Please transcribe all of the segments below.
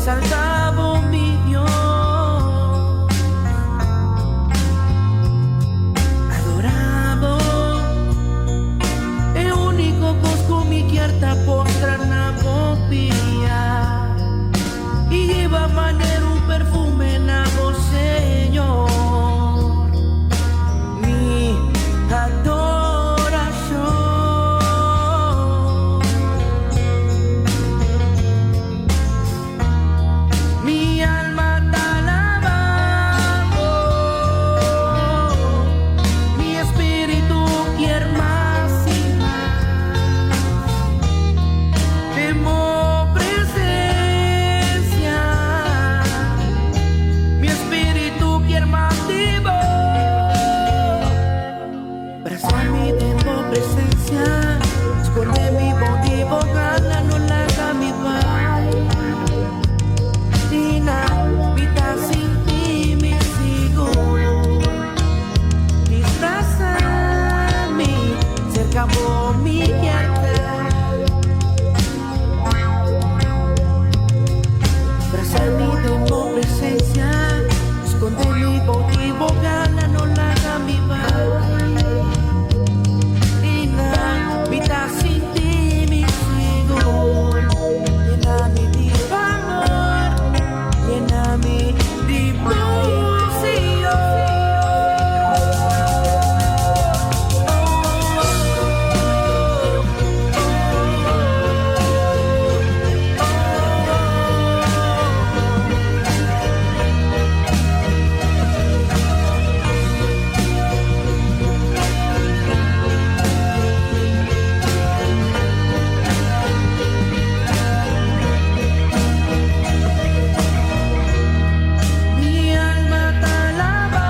exaltamos mi Dios, adoramos el único cosco mi quiarta postrarnamos vía y lleva manera un perfume en la voz, Señor, mi adoración, mi alma te alaba, mi espíritu quiere más y más, temo presencia, mi espíritu quiere más de vos. Brazo a mí tengo presencia, esconde mi motivo, gana no la haga mi paz. Tina, vida sin ti me sigo, disfrazame, cerca por mi quieta. Brazo a mí tengo presencia, esconde mi motivo, gana no la haga mi paz. Vida sin ti me sigo, lléname de tu amor, lléname de ilusión. Mi alma te alaba,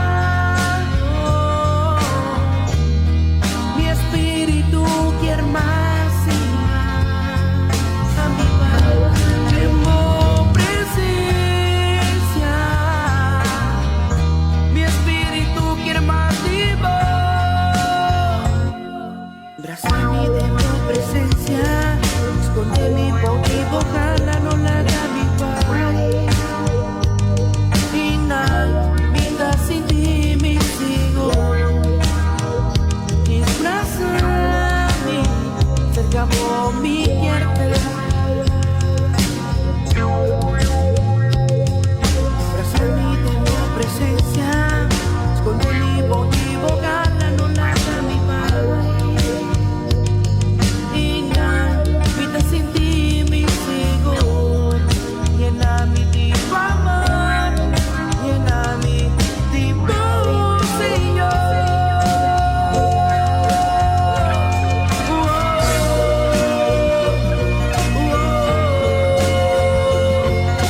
mi espíritu quiere más y más a mi paz. Temo presencia, mi espíritu quiere más de vos. Brazo a mí tengo presencia, esconde mi motivo, ojalá no la haga mi paz. Vida sin ti me sigo, disfrazame, cerca por mi quierte. Brazo a mí tengo presencia, esconde mi motivo, gana no la haga mi paz. Vida sin ti me sigo, lléname de tu amor, lléname de tu Señor.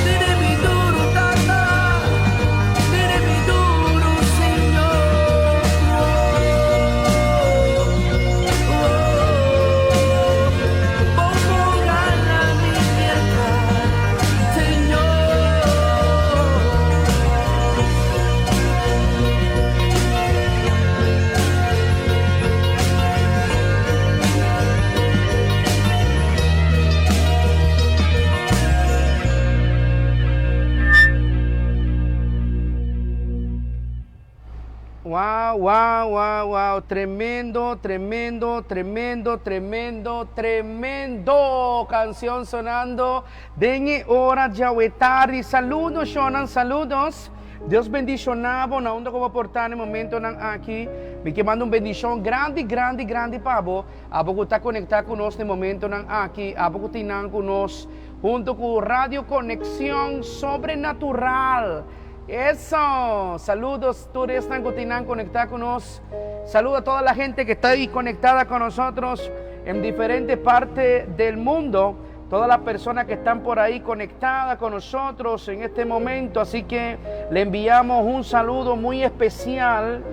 Dere mi duro tata, dere mi duro Señor. Pongo gana mi tierra, Señor. Wow, wow, wow, wow, tremendo, tremendo, tremendo, tremendo, tremendo canción sonando. Dengue hora Yahwetari. Saludos, Shonan, saludos. Deus bendicionava na onda como portar no momento nang aqui. Me que manda bendição grande, grande, grande para você. Abo que está conectado conosco no momento nang aqui. Abo que tinang conosco junto com Radio Conexión Sobrenatural. Eso, saludos, todos están conectados con nosotros. Saludos a toda la gente que está ahí conectada con nosotros en diferentes partes del mundo. Todas las personas que están por ahí conectadas con nosotros en este momento. Así que le enviamos un saludo muy especial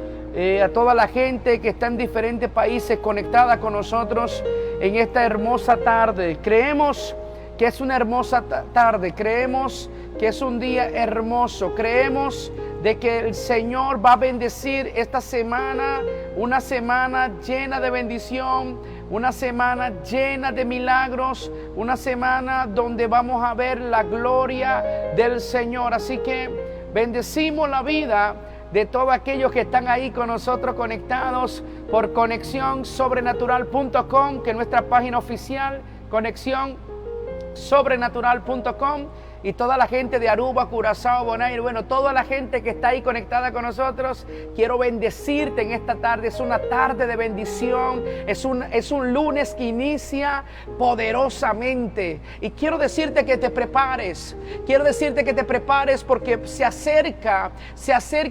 a toda la gente que está en diferentes países conectada con nosotros en esta hermosa tarde. Creemos que es una hermosa tarde, creemos que es un día hermoso, creemos de que el Señor va a bendecir esta semana, una semana llena de bendición, una semana llena de milagros, una semana donde vamos a ver la gloria del Señor. Así que bendecimos la vida de todos aquellos que están ahí con nosotros conectados por conexiónsobrenatural.com, que es nuestra página oficial, conexiónsobrenatural.com, y toda la gente de Aruba, Curazao, Bonaire, bueno, toda la gente que está ahí conectada con nosotros, quiero bendecirte en esta tarde. Es una tarde de bendición, es un lunes que inicia poderosamente, y quiero decirte que te prepares, porque se acerca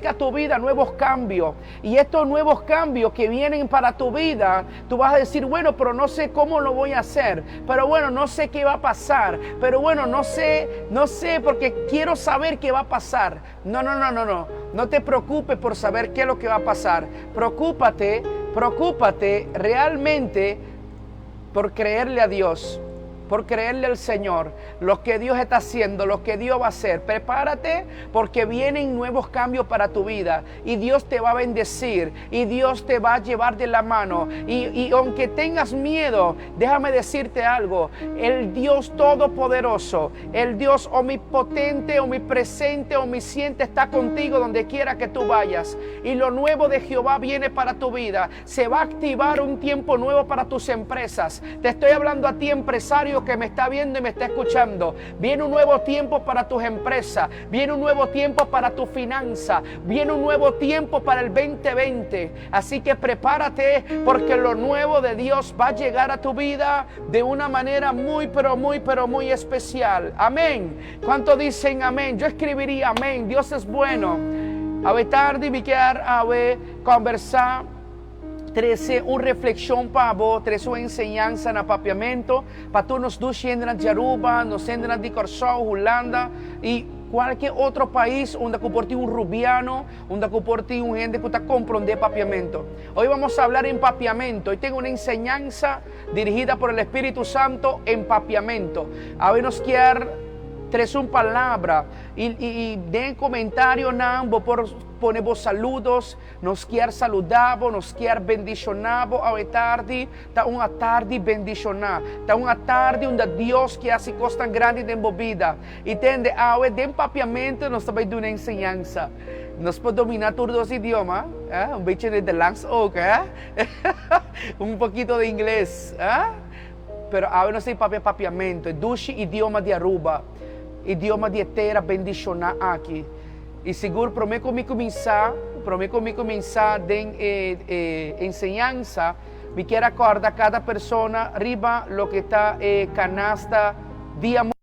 a tu vida nuevos cambios, y estos nuevos cambios que vienen para tu vida, tú vas a decir, bueno, pero no sé cómo lo voy a hacer, pero bueno, no sé qué va a pasar, pero bueno, no sé porque quiero saber qué va a pasar. No te preocupes por saber qué es lo que va a pasar. Preocúpate realmente por creerle a Dios, por creerle al Señor, lo que Dios está haciendo, lo que Dios va a hacer. Prepárate, porque vienen nuevos cambios para tu vida, y Dios te va a bendecir, y Dios te va a llevar de la mano, y aunque tengas miedo, déjame decirte algo: el Dios todopoderoso, el Dios omnipotente, omnipresente, omnisciente está contigo donde quiera que tú vayas, y lo nuevo de Jehová viene para tu vida. Se va a activar un tiempo nuevo para tus empresas. Te estoy hablando a ti, empresario que me está viendo y me está escuchando. Viene un nuevo tiempo para tus empresas, viene un nuevo tiempo para tu finanza, viene un nuevo tiempo para el 2020. Así que prepárate, porque lo nuevo de Dios va a llegar a tu vida de una manera muy especial. Amén. ¿Cuánto dicen amén? Yo escribiría amén. Dios es bueno. A tarde vi quer conversar, trazer uma reflexão para você, trazer uma ensinança no papiamento, para tu nos do centro de Aruba, nos centro de Curaçao, Holanda e qualquer outro país onde comporte um rubiano, onde comporte um gente que está compreendendo papiamento. Hoy vamos a hablar en papiamento. Hoy tengo una enseñanza dirigida por el Espíritu Santo en papiamento. A ver, nos quiere trazer uma palavra e den comentario por poner vos saludos, nos quer saludar, nos quer bendicionar. A tarde, está uma tarde bendicionar, está uma tarde onde Deus quer se costa grande de envolvida. Entende? De papiamento nós também damos uma ensinança. Nós podemos dominar todos os idiomas, um pouquinho de langs ook, um pouquinho de inglês, pero ahora não sei papiamento, é 2 idiomas de Aruba, idioma de terra bendicionar aqui. E seguro, prometo me começar de enseñanza. Me quero acordar cada pessoa arriba lo que está canasta de amor.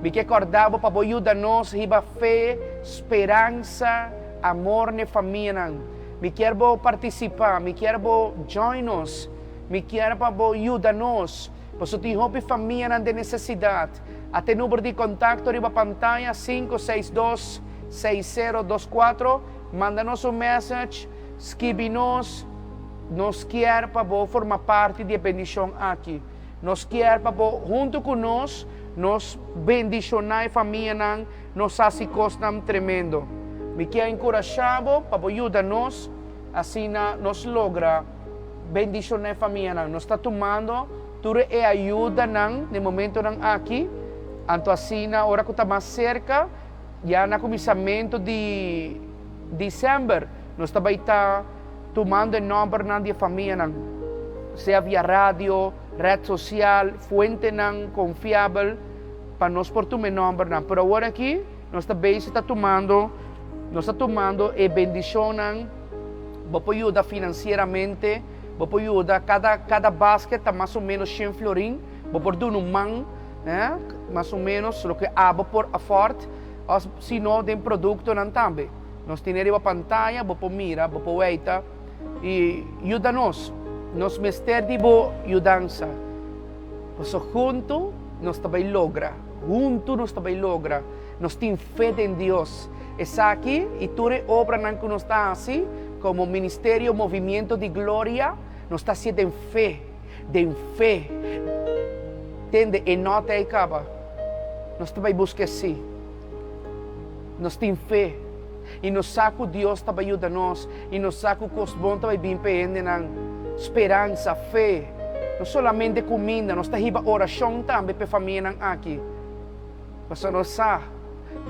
Me quero acordar para ajudar-nos, riba fé, esperança, amor na família. Me quero participar, me quero join-nos, me quero para ajudar-nos. Por isso, tem família de necessidade. Até número de contato arriba pantalla 562-6024. Manda-nos um message, escreve-nos. Nos quer para formar parte de bendição aqui. Nos quer para junto conosco, nos bendicionar a família, nos hace cosas tremendo. Me quero encorajar para ajudar-nos, assim nos logra bendicionar a família. Nos está tomando tudo é ajuda no momento aqui. Então assim, a hora que está mais cerca, já no começamento de dezembro, nós também está tomando o nome da família, seja via rádio, rede social, fonte confiável, para nós por tomar o nome. Mas agora aqui, nós também está tomando e bendicionando, vou ajudar financeiramente, vou ajudar cada basquete está mais ou menos 100 florim, vou por dar mão, mais ou menos, o que abo por a forte, se não tem produto também. Nós temos a pantalla, vou por mira, vou por eita, e ajuda-nos, nos mestre de boa ajudança. Por isso, junto, nós também logra, nós temos fé em Deus. Está aqui, e toda obra que nós está assim, como Ministério Movimento de Glória, nós está sendo em fé, entende? E não te acaba. Nós também buscamos assim. Nós temos fé. E nos saco Deus também ajuda nós. E nos saco que os bons também vêm na esperança, fé. não somente comida, nós temos oração também para a família aqui. Mas nós sabemos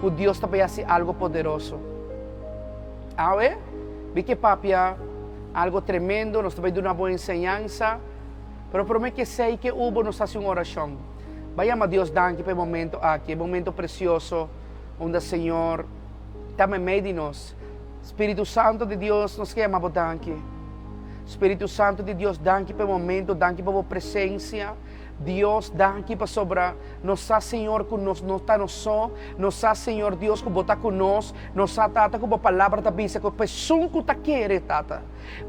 que Deus também faz algo poderoso. Awe, vi que papi algo tremendo, nós também damos uma boa ensinança, mas prometo que sei que hubo nos hace uma oração. Vayamos a Deus danke para o momento aqui, momento precioso, onde o Senhor está em meio de nós. Espírito Santo de Deus, nós queremos danke. Espírito Santo de Deus, danke pelo momento, danke pela presença. Deus, danke para sobrar. Nos Senhor, que nos está no só. Nos Senhor Deus, que está conosco. Nos tata, com a palavra da Bíblia, que pessoa que está querendo, tata.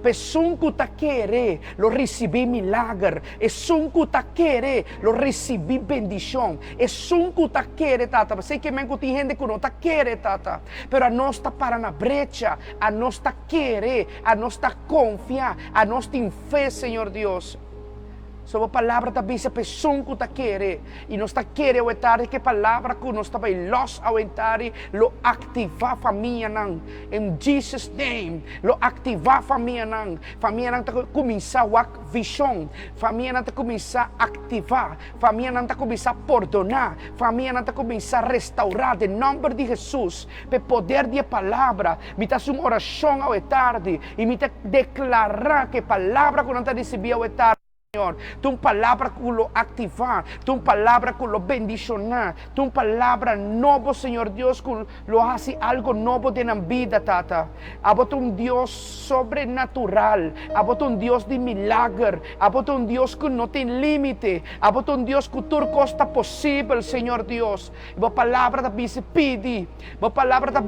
Pessoa que está querendo, lo receber milagre. Pessoa que está querendo, lo receber bendição. Pessoa que está querendo, tata. Sei que tem gente que não está querendo, tata. Pero a nós está para na brecha. A nós está querendo, a nós está confiar, a nós tem fé, Senhor Deus. Sobre a palavra da Bíblia, pessoa que está querendo, e nós está querendo aumentar, que a palavra que nós está bem, los aumentar, lo ativar a família, em Jesus' name, lo ativar a família, está começar a visão, família está começar a ativar, família está começar a perdonar, família está começar a restaurar, em nome de Jesus, pelo poder da palavra, me está uma oração ao tarde, e me está declarar que a palavra que nós está recebendo ao tarde, Senhor, tu palavra que lo activar, tu palavra que lo bendicionar, tu palavra novo, Senhor Deus, que lo hace algo novo de na vida, tata. Abota Deus sobrenatural, abota Deus de milagre, abota Deus que não tem limite, abota Deus que tudo costa possível, Senhor Deus. Boa palavra da Bíblia, pede, boa palavra da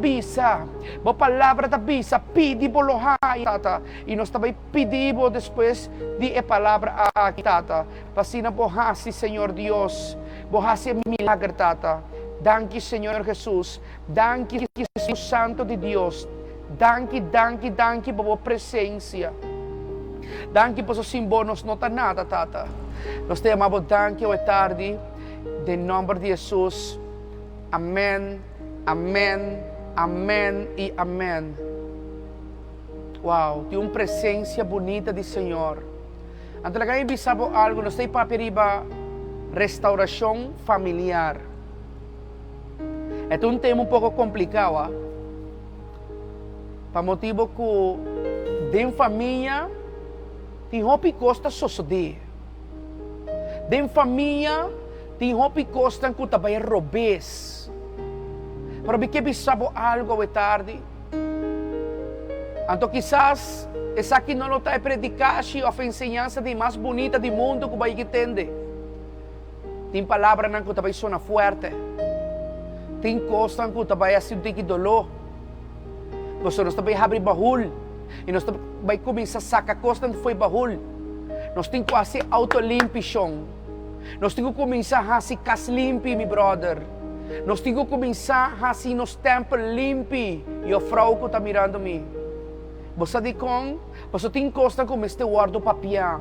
Bíblia, pede bolohai, tata. E nós também pedimos depois de a palavra aqui, tata. Pasina bohasi, Senhor Deus. Bohasi milagre, tata. Danke, Senhor Jesus. Danke, Espírito Santo de Deus. Danke por a presença. Danke por os símbolos, não está nada, tata. Nós te amamos, danke hoje tarde. Em nome de Jesus. Amém, amém, amém e amém. Uau, tem uma presença bonita do Senhor. Então, lá que sabe algo, nós temos para pedir restauração familiar. É um tema um pouco complicado, para motivo que de família tem roupa e costa suceder. De família tem roupa e costa que também roubes. Para que sabe algo hoje tarde. Então, quizás essa aqui não está a predicar a ensinança de mais bonita do mundo que vai entender. Tem palavras que também são fortes. Tem coisas que também sentir dolor. Nós também abrir baú. E nós também começar a sacar coisas que foi baú. Nós temos que fazer autolimpiação. Nós temos que começar a fazer casa limpa, meu brother. Nós temos que começar a fazer nos templos limpos. E a frau que está mirando-me. Você diz você tem costa como este guardo papia.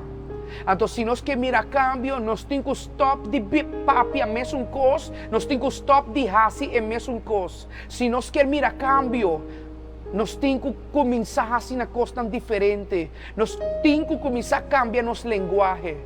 Então, se nós queremos mirar cambio, nós temos que stop de papi a mesma coisa, nós temos que stop de hasi a mesma coisa. Se nós queremos mirar cambio, nós temos que começar a fazer uma coisa diferente. Nós temos que começar a cambiar nossa linguagem.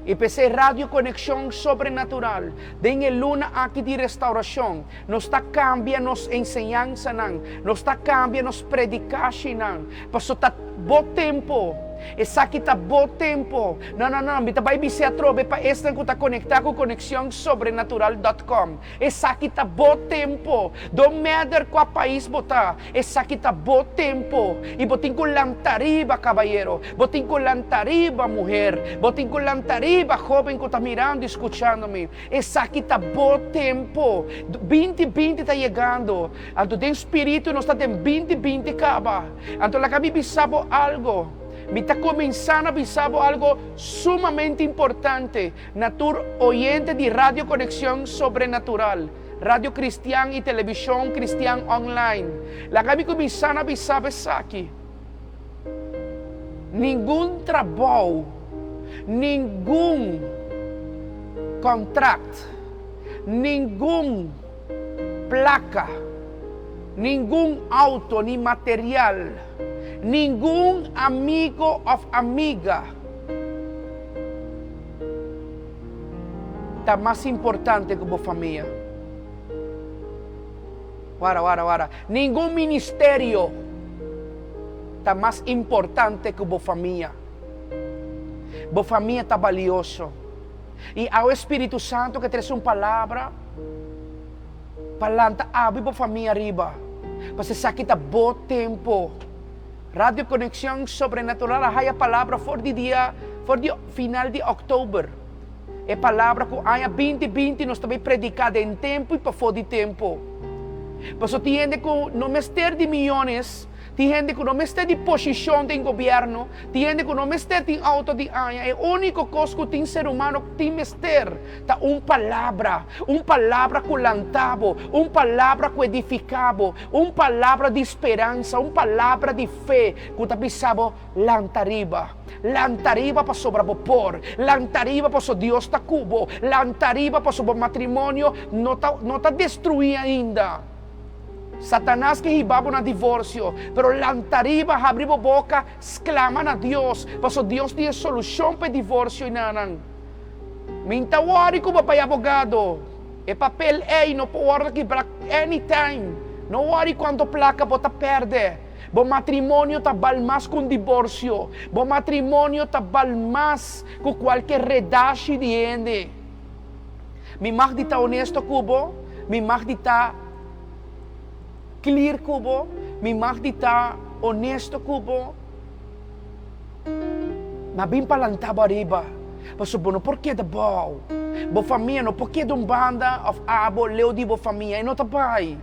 E PC Radio Conexão Sobrenatural, tem luna aqui de restauração, nós está cambiando nossa ensinança, nós está cambiando nossa predicação, porque está bom tempo. Essa aqui está bom tempo. Não, me vai me se trove para esta que está conectado com conexãosobrenatural.com. Essa aqui está bom tempo. Don't matter qual país botar. Essa aqui está bom tempo. E botem com lantariba, caballero. Botem com lantariba, mulher. Botem com lantariba, jovem que está mirando e escutando-me. Essa aqui está bom tempo. 2020 está chegando. Então tem espírito, nós está em 2020 acaba. Então lá que me sabe algo. Me está começando a avisar algo sumamente importante. Natur oyente de Radio Conexão Sobrenatural, Radio Cristiana e Televisão Cristiana Online. La que me começando a avisar isso aqui. Nenhum trabalho, nenhum contrato, nenhum placa, nenhum auto, nem material, nenhum amigo ou amiga está más importante que tu familia. Wara. Ningún ministerio está más importante que tu familia. Tu familia está valioso. E ao Espírito Santo que traz uma palavra para abrir a família arriba. Para você saber que bom tempo. Radio Conexão Sobrenatural a palavra for de final de outubro. É palavra que há 2020 nós também predicar em tempo e para fora de tempo. Por isso tem gente que não mestre de milhões. Tem gente que não está de posição de governo, tem gente que não está de auto de anha. É a única coisa que tem ser humano que tem mestre. Tá uma palavra que lantava, uma palavra que edificava, uma palavra de esperança, uma palavra de fé que tá pensava lantariba para sobrepor, lantariba para Deus está cubo, lantariba para o matrimônio não tá destruído ainda. Satanás que ribava na divórcio, pero lantariba abriu a boca, exclama a Deus, porque Deus tem solução para divórcio e nanang. Mintawari ko ba pa abogado? E papel não pode quebrar anytime. Não worry quanto placa bota perde. Bo matrimônio tá bal mais com divórcio. Bo matrimônio tá bal mais com qualquer redache de ende. Mi magdi tá honesto kubo, mi magdi tá clear kubo, mi magdi tá honesto kubo. Mabim palantaba arriba. Paso bono, por que da bom? Bo família, no por que de banda of abo leo di bo família e não tá pai.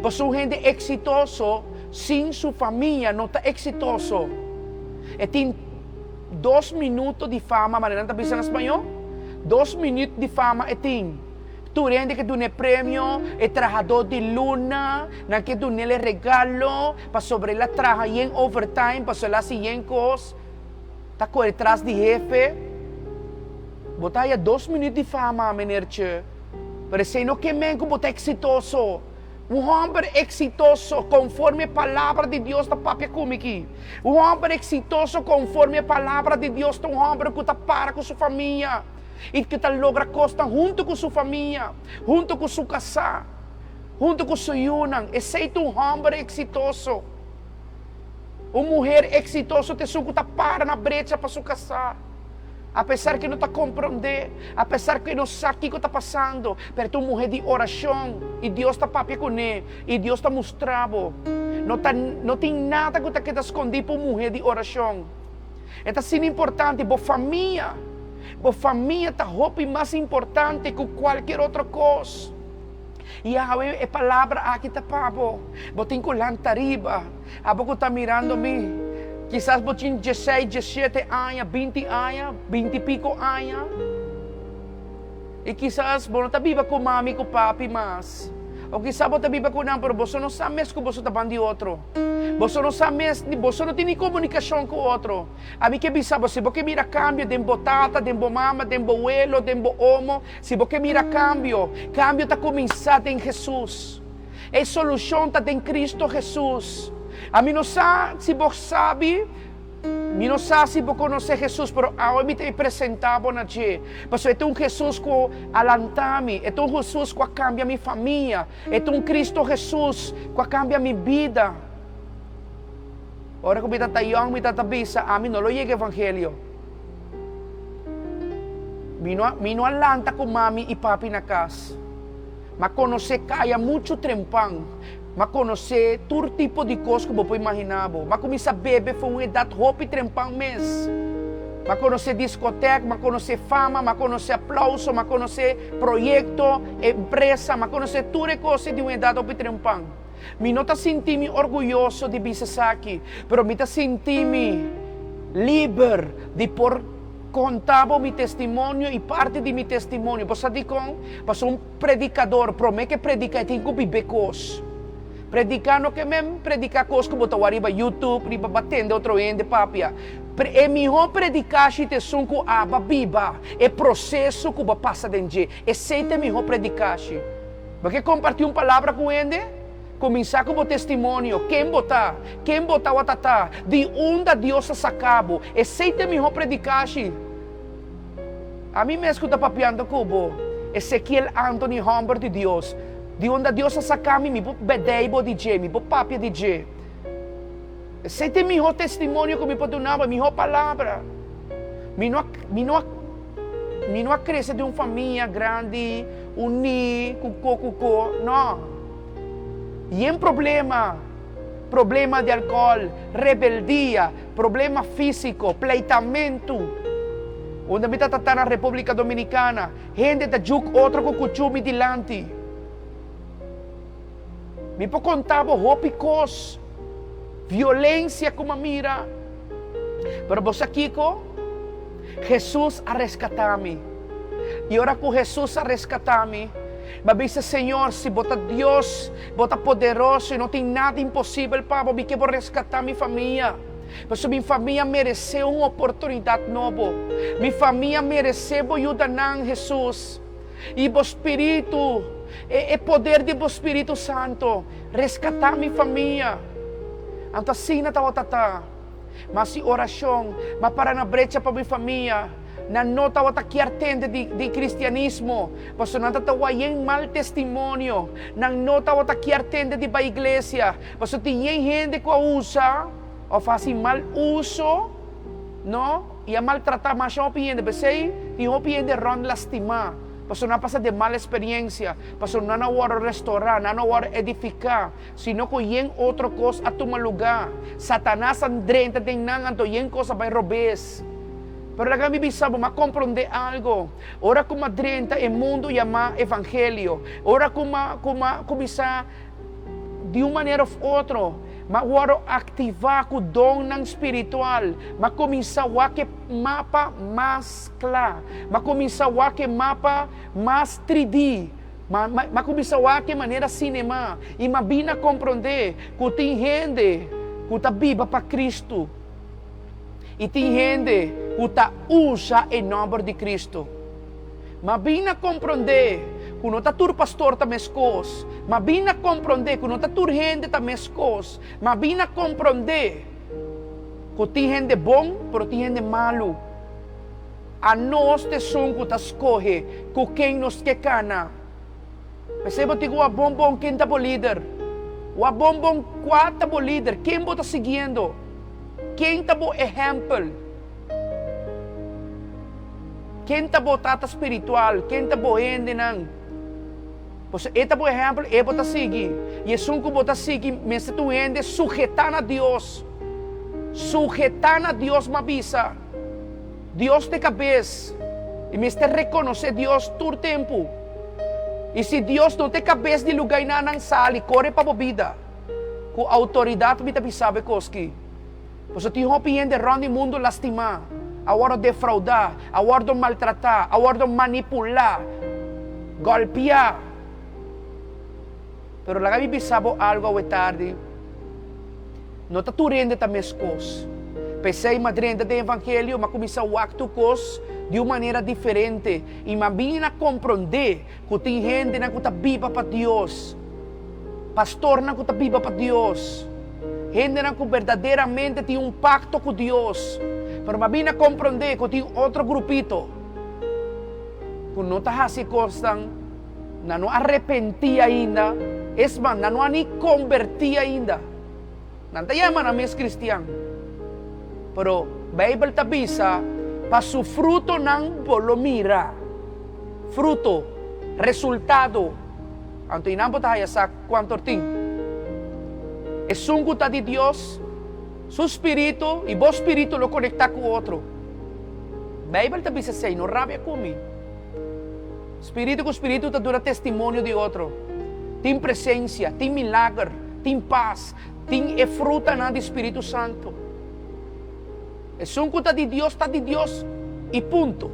Paso gente exitoso sem sua família não tá exitoso. E tem 2 minutos de fama, mas não tá pensando em espanhol? 2 minutos de fama e tem. Tu rende que tu ne prêmio, é trabajador de luna, na que tu nele regalo, para sobre la trabajar em overtime, para sobre las 100 cosas, tá com atrás de jefe. Botar 2 minutos de fama, menerche. Parece não que men como botar exitoso. Homem exitoso conforme a palavra de Deus da papia comigo. Homem exitoso conforme a palavra de Deus da homem que está para com sua família. E que tal logra costa junto com sua família, junto com sua casa, junto com sua união. Esse é homem exitoso. Uma mulher exitosa te suco tá para na brecha para sua casa. Apesar que não está compreendendo, apesar que não sabe o que está passando, mas tu mulher de oração e Deus está papia com ele e Deus está mostrando. Não tem nada que está escondido para uma mulher de oração. Então, assim é importante, boa família. A família está mais importante que qualquer outra coisa. E a palavra aqui está papo. Botem com lantariba. A pouco está mirando-me. Quizás botem 16, 17 anos, 20 anos, 20 e pico anos. E quizás você está viva com mami, com papi, mas. Ou quizás você está viva com não, pero você não sabe mesmo que você está bando de outro. Você não sabe mesmo, você não tem comunicação com o outro. A mim que bisa, se você mira cambio, de tata, de mama, de abuelo, de homo, se você mira cambio está começado em Jesus. A solução está em Cristo Jesus. A mim não sabe se você sabe, eu não sei se você conhece Jesus, mas eu me apresentava na G. Porque é Jesus que alanta-me, é Jesus que cambia minha família, é Cristo Jesus que cambia minha vida. Ora que me tatayong, me tatabisa, amin no lo llega evangelio. Mino alanta com mami e papi na casa. Mas conhecer kaya muito trempang. Mas conhecer todo tipo de coisa que você imaginava. Mas começar a beber foi uma idade roupa e trempang mês. Mas conhecer discoteca, mas conhecer fama, mas conhecer aplauso, mas conhecer projeto, empresa, mas conhecer tudo coisa de uma idade roupa e trempang. Me não senti-me orgulhoso de vir aqui, mas me senti-me livre de por contar meu testemunho e parte de meu testemunho. Você diz que sou predicador, promete que predicar tem que viver coisas. Predicar não que mesmo predicar coisas que botar arriba YouTube, riba batendo outro ende papia. É melhor predicar se te sunco aba viva, é processo que passa dentro. É sempre melhor predicar. Porque compartilhar uma palavra com ele. Começar com o testemunho, quem botar o atatá, de onde Deus sacava, é sempre melhor predicar. A mim mesmo está papiando cubo, Ezequiel Anthony Humbert de Dios. De onde Deus a sacami, mi po bedeibo DJ, mi po papia DJ. Esse tem meu testemunho que me pode dar, minha palavra. Mi não cresce de uma família grande, unida, cuco. Não. E um problema de álcool, rebeldia, problema físico, pleitamento. Onde me está na República Dominicana, gente da juk outro com cuchume dilante. Me po contava hopicos, violência como a mira. Pero você Kiko, Jesus a rescatar-me. E ora com Jesus a rescatar-me, mas dice, Senhor, se bota Deus, bota poderoso e não tem nada impossível para mim que vou rescatar minha família. Mas minha família mereceu uma oportunidade nova. Minha família mereceu ajuda em Jesus. E o Espírito, o poder do Espírito Santo, resgatar minha família. Então assim na tata. Mas se oração, mas para na brecha para minha família, na nota o taquiartente de cristianismo, mas não tatawa yung mal testimonio, na nota o taquiartente de ba iglesia, mas tem gente que usa, o faz mal uso, no? E a maltratar mais o piende, porque tem o piende ron lastimar. Pastor, não passa de mala experiência. Pastor, não na hora restaurar, não na hora edificar. Sino que yen outra coisa a tomar lugar. Satanás andrenta tem nang anto yen coisa vai robes. Pero la kami bisabo makomprende algo. Ora kuma drenta e mundo yama evangelio. Ora kuma bisa de uma maneira ou outra. Mawaro ativar o dom ng espiritual. Macomeçar a que mapa mais claro. Macomeçar a que mapa mais 3D. Macomeçar a que maneira cinema. E mabina compreender que tem gente que está viva para Cristo. E tem gente que está usa em nome de Cristo. Mabina compreender que não está tur pastor tamescos, mabina compreender que não está tur gente tamescos, mabina compreender que tem gente bom, pero tem gente malo. A nós te son que ta escoge que quem nos que cana. Perceba que o bom quem tá bo líder, o bom quatro bo líder, quem bo tá seguindo, quem tá bo exemplo. Quem tá bo tata espiritual, quem tá bo ende nang. Pues esta, por exemplo, é para seguir. E é um que você seguir, mas tu ende sujetar a Deus. Sujetar a Deus, me avisa. Deus te cabeça. E me está reconhecer Deus todo o tempo. E se Deus não te cabeça de lugar na não sali, corre para a vida. Com autoridade, me te sabe coski. Pues tu opinião de ronde mundo lastimar. Agora defraudar, agora maltratar, agora manipular, golpear. Pero la Gabi bisabo algo hoy tarde. No está turende também as coisas. Pensei madrenda do evangelho, mas comecei a actuar coisas de uma maneira diferente. E me vim a compreender que tem gente que está viva para Deus. Pastor que está viva para Deus. Gente que verdadeiramente tem um pacto com Deus. Pero me vim a compreender que tem outro grupito que não está fazendo coisas, não arrepenti ainda. Es man, não há nem converti ainda. Não te llaman a mim cristiano. Pero, Bible tabisa, para su fruto não lo mira. Fruto, resultado. Anto inampo tayo sa quanto ting. Es un guta de Dios, su espíritu, y vos espíritu lo conecta con otro. Bible tabisa say, no rabia comigo. Espírito com espírito te dura testemunho de outro. Tem presença, tem milagre, tem paz, tem fruta do Espírito Santo. É um que está de Deus e ponto.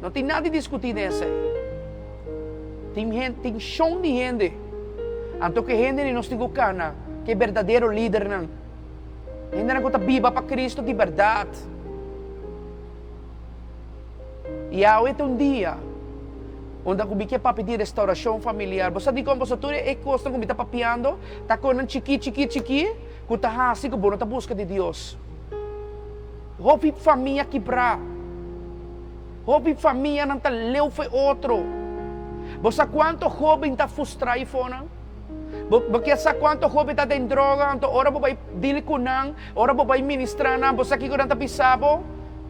Não tem nada de discutir nessa. Tem chão de gente. Anto que gente não estiga cana, que é verdadeiro líder não. Gente que está viva para Cristo de verdade. E há um dia onde ako bigyan pa pedir restauração familiar. Basta di ko ang pastor e costa kung bita papiando, tako ng chiki, kung tahasi ko bono ta busca de Deus. Hopi família quebrar. Hobby família não tá leu foi outro. Você quanto jovem tá frustrado fora? Porque sa quanto jovem tá em droga, então ora vai dili com não, ora vai ministrar não, você aqui não tá pisabo?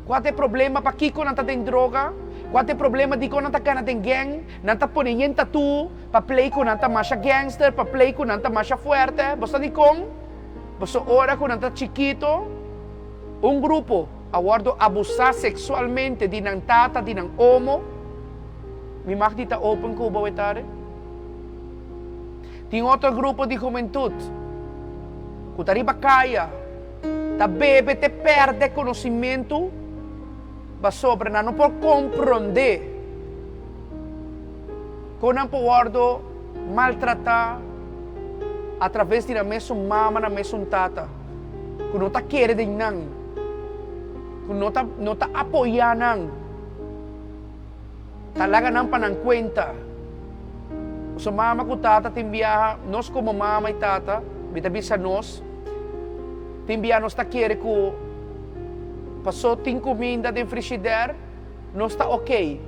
Qual é o problema para Kiko não tá em droga? Qual é o problema de quando não tá cana em gang? Não tá ponendo tatu, para play com não tá mais gangster, para play com não tá mais forte. Você di com? Você ora com não tá chiquito? Grupo aguardo abusar sexualmente de nang tata, de nang homo. Mi makita open ko ba wetare? Tem outro grupo de juventude. Que tariba kaya. Ta bebe te perde conhecimento. Ba sobre na não por compreender. Que não pode maltratar através de na mesma mama, na mesma tata. Que não ta querer de nang. Que não ta apoiar nang. Talaga nang panangkwenta. So mama ko tata timbiyaha, nós como mama e tata, bitabi sa nós, timbiyaha nós ta querer ko, passou tem comida de frigider, nós ta ok.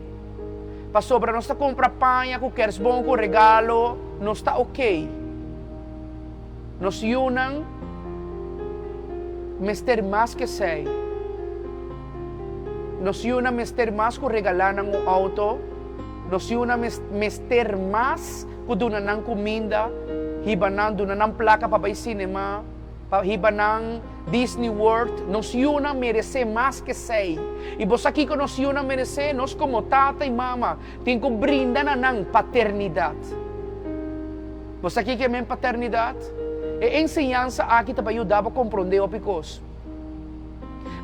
Passou para nós ta compra panha, ko queres bom ko regalo, nós ta ok. Nós yunang, mester mas que sei. Nós yunang mester mas ko regalar ng auto, nós yunang mester mas ko doon ng comida, hibanan doon ng plaka pa bay cinema, hibanan Disney World, nós yunang merece mas que sei. E vos aqui que nós yunang merece, nós como tata e mama, tem que brindar na ng paternidade. Vos aqui que é paternidade? E ensinança aqui também ajudava a compreender o picos.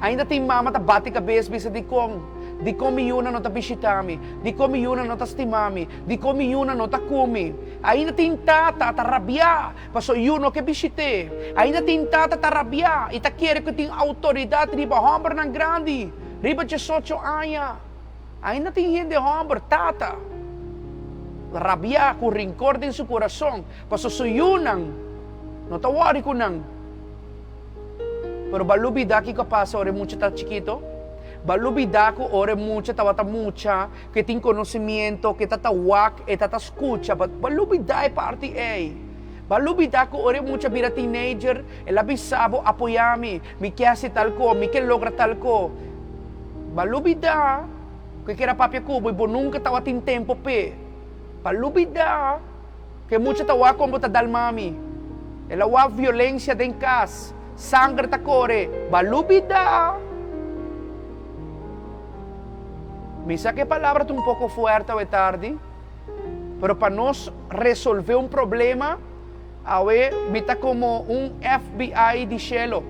Ainda tem mama tá bate cabeça bisa di come yuna não tá visitami, di come yuna não tá stimami, di come yuna não tá come. Ainda tem tata tá rabia, paso yuno que visite. Ainda tem tata tá rabia, e tá querer que tem autoridade riba hombre ng grande, riba 18 anos. Ainda tem gente hombre tata. Rabia com rincor em seu coração, paso suyunang, não tá wari ko nang. Pero balubida ki kapasa ore mucho ta chiquito. Balubida ko ore mucho tawata mucha que tem conhecimento, que tatawak e tata escucha. Balubida é parte A. Balubida ko ore mucha bira teenager, ela bisabo apoyami, mi kiasi tal ko, mi que logra tal ko. Balubida que kira papia ko, boy nunca tawatin tempo pe. Balubida que mucha tawak ko ta dalmami. Ela wa violência den cas. Sangre ta core, balubida. Misa que palavra um pouco fuerte ou tarde, pero para nós resolver um problema, awe mita como FBI de cielo.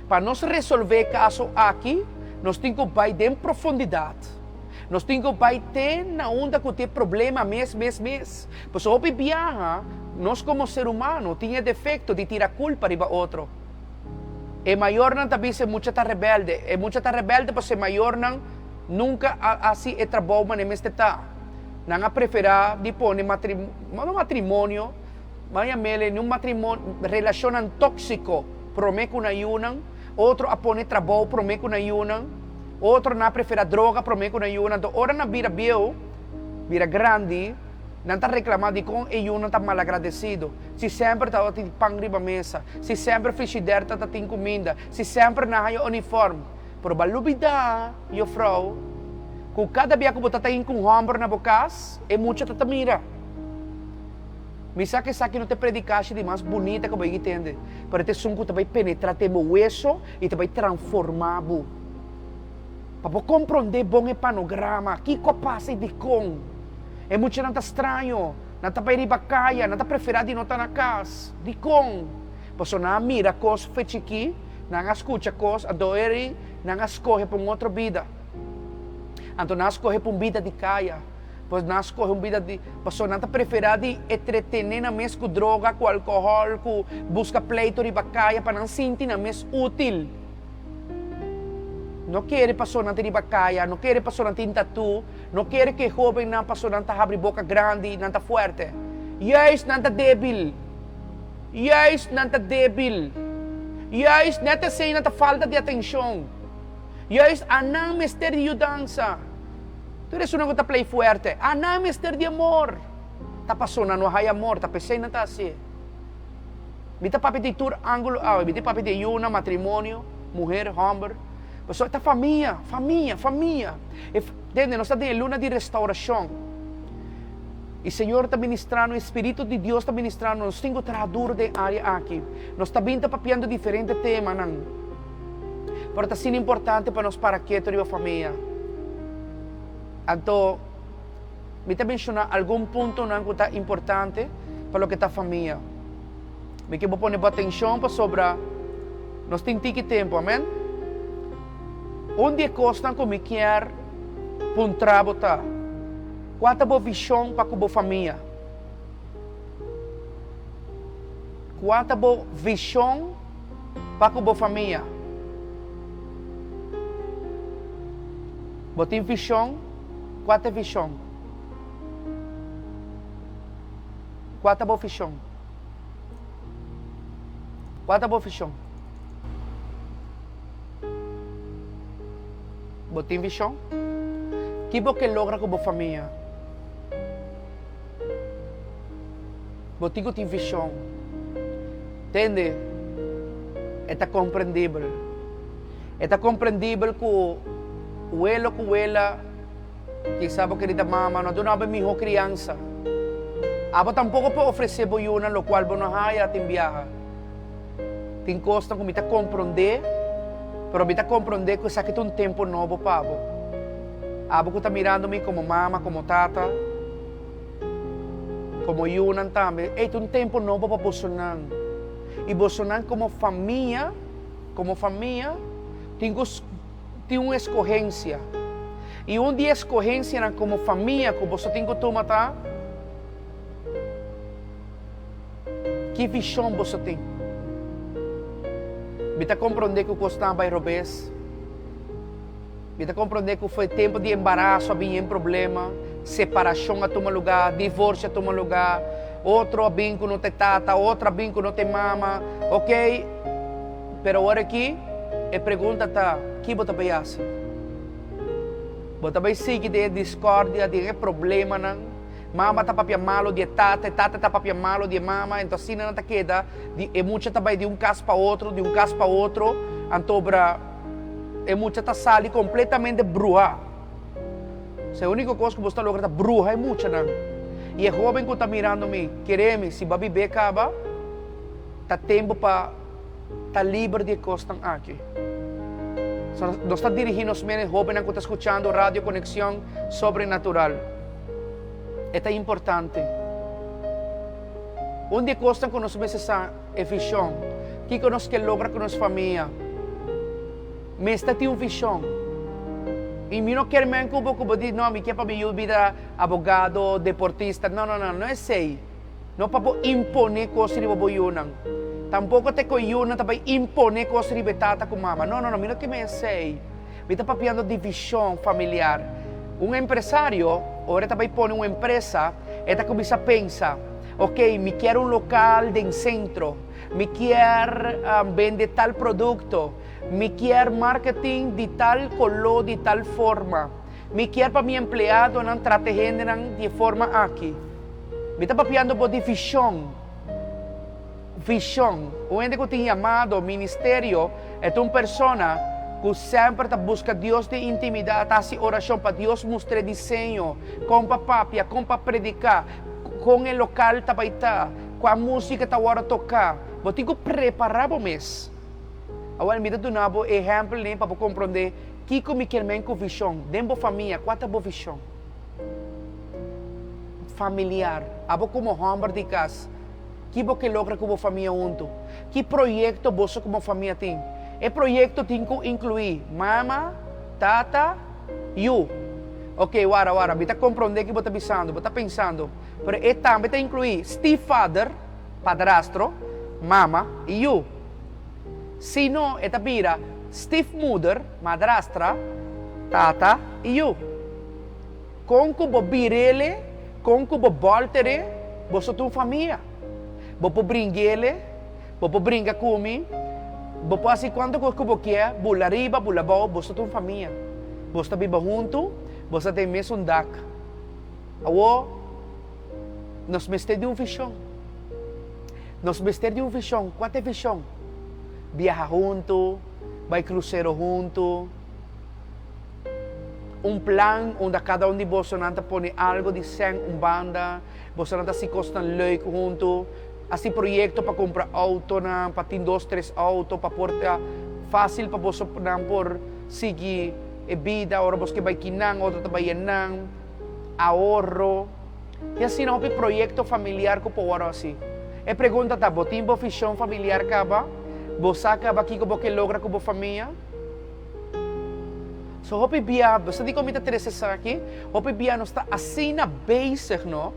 Para nós resolver caso aqui, nós temos que ir em profundidade. Nós temos que ir na onda que tem problema mês. Pois o viaja, nós como ser humano, tinha defeito de tirar culpa riba outro. E maior não também se muita tá rebelde. E muita tá rebelde, pois se maior não nunca assim é trabalho mas neste tá. Não a preferar de pôr matrimônio, mas mele num matrimônio relação tóxico, prometo na yunang, outro a pôr trabalho, prometo na yunang, outro na preferar droga, prometo na yunang. Então, ora na vira bio, vira grande, não está reclamando de com e não está mal agradecido. Se sempre está tem pão riba mesa, se sempre frigideira está tem comida, se sempre na hayo uniforme. Pero balubida, yo frau, kung cada dia que você tem com homem na bocas, é muito tata mira. Misa que sa que não te predicaste de mais bonita que vai entender, para te sunco também penetrar te hueso e te vai transformar bu. Para compreender bom o panorama, que passa de com. É muito não tá estranho, não tá para ir para caia, não tá preferado de não estar na casa, de com. Pois não mira coisa fechiqui, não escuta coisa, adoere, não escolhe para outra vida. Então não escolhe para uma vida de caia, pois não escolhe uma vida de, pois não tá preferado de entretener na mesma com droga, com álcool, com busca pleito de caia para não sentir na mesma útil. Não quer passar na teriba caia, não quer passar na tatu, não quer que jovem não passar na abre boca grande, não tá forte. Yes, não tá débil. Yes, não tá débil. Yes, não tá sem, não tá falta de atenção. Juist anang mister de dança. Tu eres una que play fuerte. Anang mister de amor. Ta persona no hay amor, ta pensei na ta assim. Bita papi de tur ângulo, bita papi de yuna, matrimônio, mulher, homem. Pessoal, esta família. Entende? Nós estamos em luna de restauração. E o Senhor está ministrando, o Espírito de Deus está ministrando. Nós temos tradutor de área aqui. Nós também estamos papiando diferentes temas. Mas está sendo importante para nós para que toda a família. Então, me está mencionando algum ponto que está importante para o que está a família. Me que vou pôr atenção para sobre nós temos tempo, amém? Onde costa que me quer para um trabalho tá? Qual é a visão para a família? Qual é a visão para a família? Você tem visão? Qual é a visão? Qual é a visão? Qual é a visão? Você tem visão? O que você logra com a família? Você tem visão? Entende? É compreendível. É compreendível que o ela, que sabe que a mama, não é melhor criança. Aba tampouco pode oferecer boiuna, lo qual não haya tem viaja. Tem costa que me compreender, pero me compreender que sabe que tem tempo novo para abo. Abo que está mirando-me como mama, como tata, como Yunan também. Tem um tempo novo para Bolsonaro. E Bolsonaro como família, tem uma escorrência. E dia escorrência como família, que você tem que tomar, que visão você tem? Me está compreender que o costão vai robes. Me está compreender que foi tempo de embaraço, havia problema, separação a tomar lugar, divórcio a tomar lugar, outro bem que não tem tata, outra bem que não tem mama, ok? Pero agora aqui, a pergunta está, o que você vai fazer? Você vai seguir de discórdia, de problema, não? Mama está papia malo de tata está papia malo de mama, então assim não está queda, e muita também de caso para outro, então e muita está sali completamente bruxa. Se a única coisa que você está logrando é bruxa, é muita não. E é jovem que está mirando-me, queremos, se vai beber acaba, está tempo para estar livre de costa aqui. Nós estamos dirigindo os meninos jovens que estão escutando Rádio Conexão Sobrenatural. É importante. Onde costa que nós vemos essa visão? O que nós queremos lograr com nossa família? Mas tem uma visão. E eu não quero mais que eu diga, não, me quer para minha vida advogado, deportista. Não é assim. Não para imponer coisas de boiunan. Tampouco te coiunan para imponer coisas de betata com mama. Não, eu não quero assim. Me está papiando divisão familiar. Um empresário, agora também põe uma empresa, ele começa a pensar, ok, me quero um local de centro, me quero vender tal produto, me quero marketing de tal color, de tal forma, me quero para meu empregado não trate gente de forma aqui. Me está papiando por visão. Onde eu tenho chamado ministério, é uma pessoa que sempre busca Deus de intimidade, faz oração para Deus mostrar desenho, com a papia, com a predicar, com o local também está, com a música que agora tocar. Vou ter que preparar o mês. Agora me dá um exemplo para compreender o que eu me quero com visão. Dentro da família, qual é a visão? Familiar. Abo como homem de casa. O que você logra com a família junto? Que projeto você como família tem? O projeto tem que incluir mama, tata, you. Ok, agora, você compreende que você está pensando. Mas também tem que incluir stepfather, padrastro, mama e you. Se não, esta vira stepmother, madrastra, tata e you. Com que você virele, com que você voltere, você tem família. Você brinca ele, você brinca comigo. Vos pode fazer quanto coisa que você quer, bula arriba, bula abaixo, você tem família. Você vive junto, você tem mesmo um DAC. Agora, nós precisamos de visão. Nós precisamos de visão. Qual é a visão? Viajar junto, vai cruzeiro junto. Plan onde cada de você põe algo de sang, banda. Você se costa leuk junto. Assim projeto para comprar auto, para ter 2, 3 autos, para portar fácil para você por seguir a vida, ora você vai kinang, outro trabalhar nang, ahorro. E assim não é projeto familiar que por agora assim. E pergunta tá, você tem visão familiar acaba? Você acaba aqui que você logra com a família? So, hopi biya, basta di ko mita Teresa sa aqui, hopi biya, nós está assim na basic, no?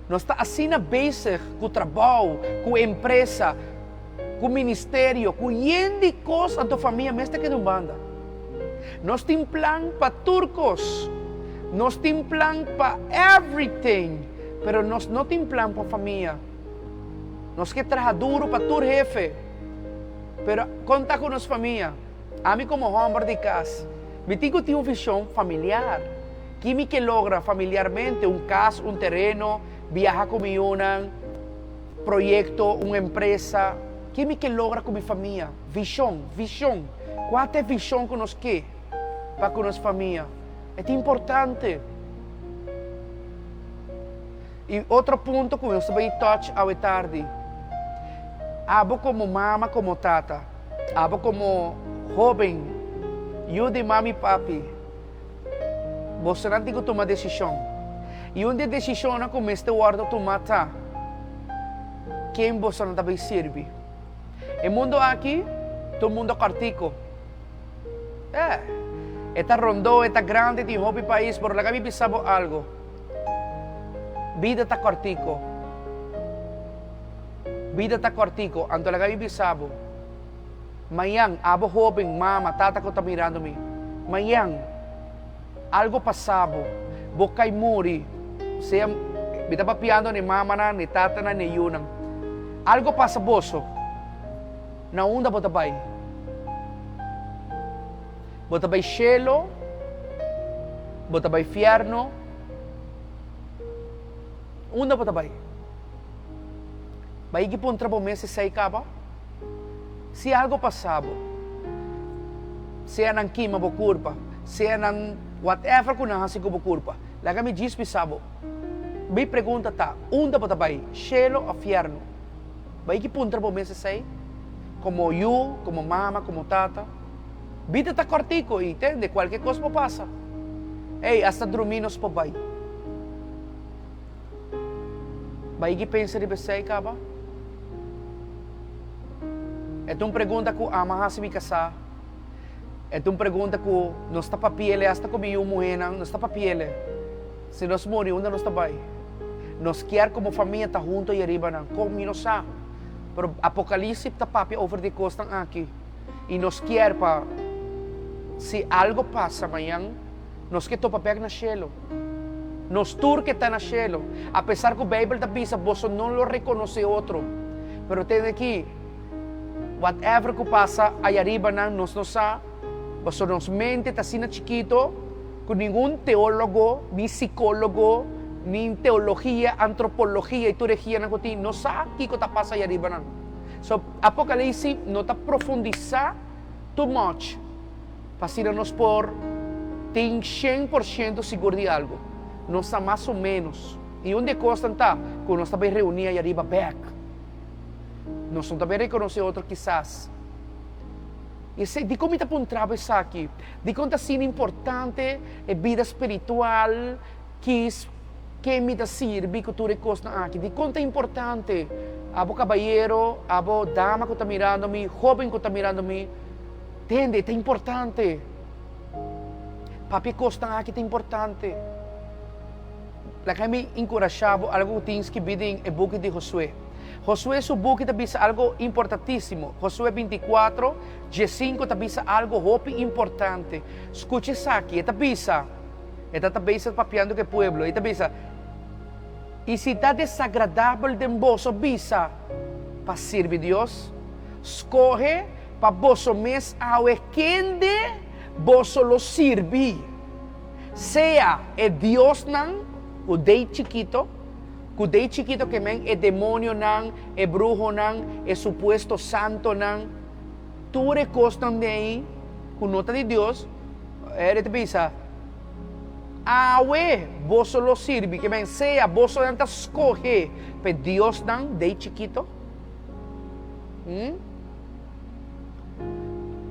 Nós está assim na basic, com o trabalho, com a empresa, com o ministério, com yende coisa da tua família, mesmo que não banda. Nós temos plan para turcos, nós temos plan para everything, pero nós não temos plan para a família. Nós que trabalhar duro para tu jefe, pero conta com nossa família. A mim como homem de casa, me tenho uma visão familiar. Que me que logra familiarmente casa, terreno, viajar com um projeto, uma empresa. Que me que logra com minha família? Visão. Qual é a visão que nós quer para com nossa família? É importante. E outro ponto que eu também touch ao tarde. Abo como mama, como tata. Abo como jovem. Eu de mami e papi. Você não tem que tomar decisão. E onde a decisão não começa a guardar tomar, quem você não vai servir? O mundo aqui, todo mundo cartico. Está rondou, está grande, tem hobby país, por lá que pensamos algo. Vida está cartico. Vida está cartico, anto lá que pensamos. Mayang, abo jovem, mama, tata ko está mirando-me. Mayang, algo passado, bokay muri, siya, bita papiando ni mama na, ni tata na, ni yunang. Algo passa boso, na unda botabay. Botabay cielo, botabay fierno, unda botabay. Baigi po trapo meses sa ikaba? Se algo passado, seja ng kima bo kurpa, seja ng whatever kung nahasi ko bo kurpa, laga mi diz pisabo. May pergunta ta, unda pa tabay, cielo o fierno? Vai que punta po meses aí? Como eu, como mama, como tata. Vida ta cortico, entende? Qualquer coisa po passa. Ei, hasta dorminos po vai. Vai que pensa de besay ka ba? Ito uma pergunta que a mahasi mi kasa. Ito uma pergunta que nós está papiele, hasta como eu morrer, nós está papiele. Se nós morrer, onde nós está vai? Nós quer como família tá junto e arriba na, como nós sa. Pero Apocalipse está papi over de costa aqui. E nós quer pa, se algo passa amanhã, nós que to papel na cielo. Nós tur que está na cielo. Apesar que o Bible está pisa, você não lo reconoce outro. Pero tem aqui, whatever que passa aí arriba na nós sa, você nos mente tá assim na chiquito, com nenhum teólogo, nem psicólogo, nem teologia, antropologia e teologia na kuti, não sabe o que tá passa aí arriba na. So Apocalipse não tá profundizar too much, para nos por tem 100% seguro de algo, não está mais ou menos. E onde costa tá, quando nós também reunir aí arriba back. Nós não também reconhecer outro quizás. E se de como está pontrado isso aqui, de como está sendo importante a vida espiritual, que me dá servir que tu recosta aqui, de como é importante, abo caballero, abo dama que está mirando-me, jovem que está mirando-me, entende? É importante. Papi costa aqui é importante. Lá que me encorajava algo que tens que vir em book de Josué. Josué su book tabisa algo importantíssimo. Josué 24, G5 tabisa algo hopi importante. Escuche isso aqui, tabisa papiando que pueblo, tabisa. E se está desagradável de vos, bisa, para servir Deus, escorre pa boso mes awe kende boso lo sirbi. Sea Dios nang kudey chiquito que men demonio nang, brujo nang, supuesto santo nang, tu recostan de ahí, con nota de Dios, te pisa, awe, boso lo sirvi, que men sea, boso nang escoge, pe Dios nang, de chiquito,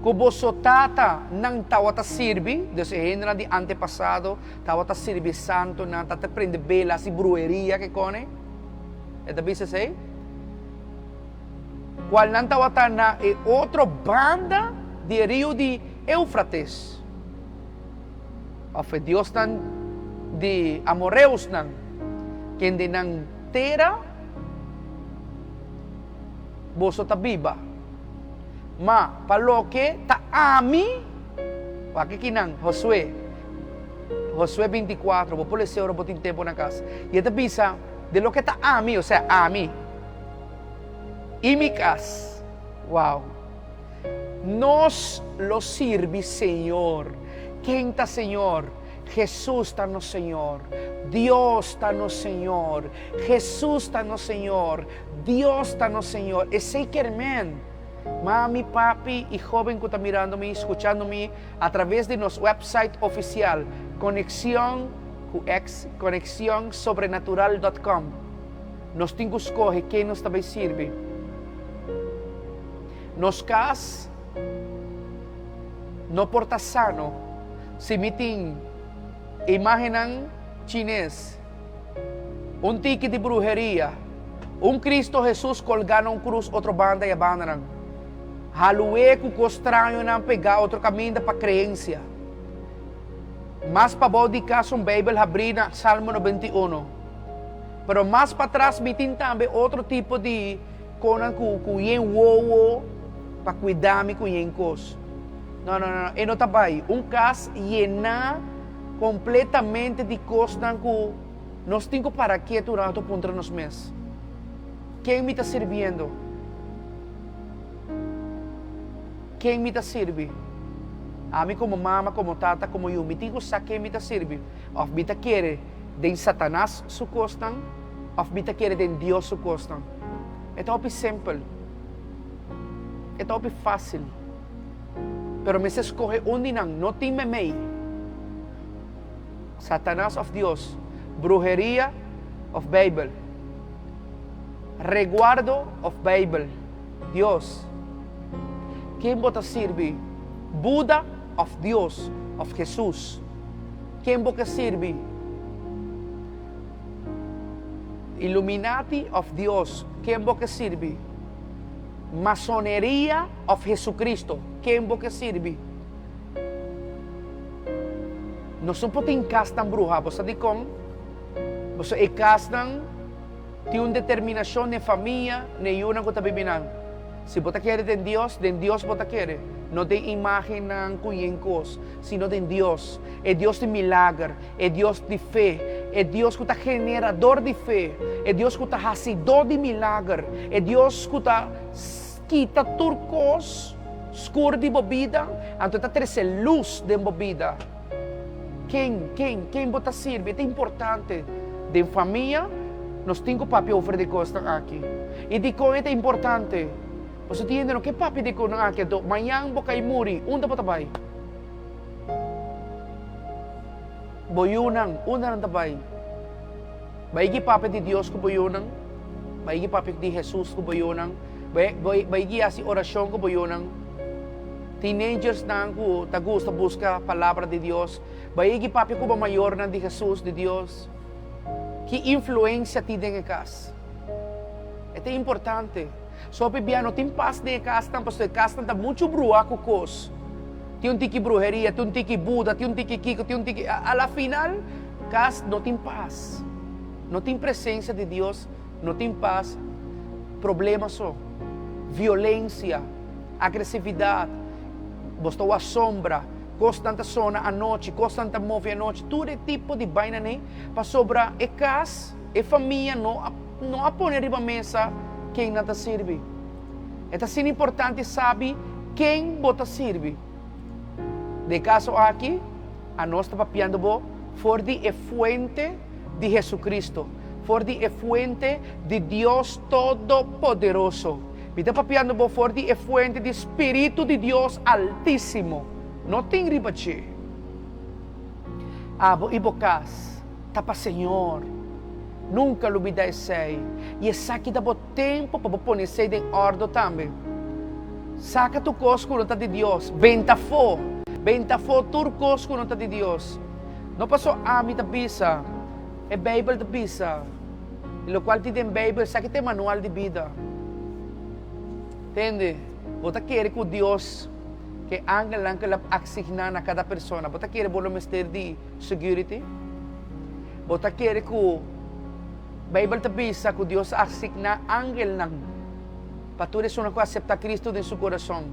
Kuboso tata nang tawata sirbi, Deus na de antepasado, tawata sirbi santo na tata prende bela si brujeria que cone. Esta bisa say. Qual nang tawata na outro banda de rio de Eufrates. Of Dios nan de amoreus nang kende nang tera boso tabiba. Ma, paloke, taami, wakikinang, Josué 24, vos por ese oro, vos tin tempo na casa. Y esta pisa, de lo que taami, o sea, ami, imicas, wow, nos lo sirve, Señor. ¿Quién está, Señor? Jesús está no Señor. Dios está no Señor. Jesús está no Señor. Dios está no Señor. Ese que hermano. Mami, papi y joven que está mirándome, escuchándome a través de nuestro website oficial, conexiónsobrenatural.com. Nos tengo escoge quem nos também sirve. Nos cas no porta sano, se mitin imaginan chinês, tique de brujeria, Cristo Jesus colgando cruz, outro banda e abandonan. Halué com o estranho não pegar outro caminho para crença. Mas para bom de caso, Bíblia abrir na Salmo 91. Pero mais para trás, mitin também outro tipo de conan com yen wowo para cuidar-me com yen cos. Não. E não tá bem. Caso llena completamente de coisas que nós temos para que durante os meses. Quem me está servindo? Quem me está sirve? A mim como mama, como tata, como eu, me digo sa quem me está sirve? Of me está querer de Satanás su costan, of me está querer de Deus su costan. É tão simples. É tão fácil. Pero me se escoge onde não tem mei. Satanás of Deus, brujeria of Bible, reguardo of Bible, Deus. Quem bota sirve? Buda of Deus, of Jesus. Quem bota sirve? Illuminati of Deus. Quem bota sirve? Masoneria of Jesucristo. Quem bota sirve? Nós não podemos castar bruxa. Você diz como? Você castam tem uma determinação de família nenhuma que está vivendo. Se você quer de Deus você quer. Não de imagem não conhecos, sino de Deus. É Deus de milagre, é Deus de fé, é Deus que está generador de fé, é Deus que está hacedor de milagre, é Deus que está quita turcos, escuro de bebida, então está trazendo luz de bebida. Quem você serve? É importante. De família, nós temos papi oferecer coisas aqui. E de como é importante. Você entende que papi de ko na akin do mayang bo kay muri unda pa tabay. Boyunang una nang tabay. Baigi papi di Dios ko boyunang. Baigi papi di Jesus ko boyunang. Baigi asi orasyon ko boyunang. Teenagers nang ko tagus ta busca palavra de Dios. Baigi papi ko ba mayor nang di Jesus de Dios. Que influência ti den kas. Ito é importante. So, pibiano, tem paz de castan, porque castan tá muito bruaco cos. Tem tiki brujeria, tem tiki Buda, tem tiki Kiko, tem tiki... A la final, não tem paz. Não tem presença de Deus, não tem paz. Problemas só. Violência, agressividade, bostou a sombra, constante zona à noite, constante move à noite, todo tipo de vaina, né? Para sobrar é casa, é família, não a pôr riba mesa, quem não te serve. É assim importante, sabe, quem bota sirve? De caso aqui, a nós está papiando bo, for de fuente de Jesucristo, for de fuente de Deus Todo-Poderoso. Me está papiando bo, for de fuente de Espírito de Deus Altíssimo. Não tem ribache. Abo e bocas, tapa Senhor. Nunca olvidai sei. E essa aqui dá bo tempo para pôr em ordem também. Saca tu cosco não tá de Deus. Venta fo tur cosco não tá de Deus. Não passou a mim da bisa. É Bible da bisa. E lo qual te tem Bible, saca tem manual de vida. Entende? Você quer que Deus que angel lang que asigna na cada persona. Você quer bolo mister de security? Você quer que Bible da bisa que Deus asigna angel lang para tu que aceitar Cristo em seu coração.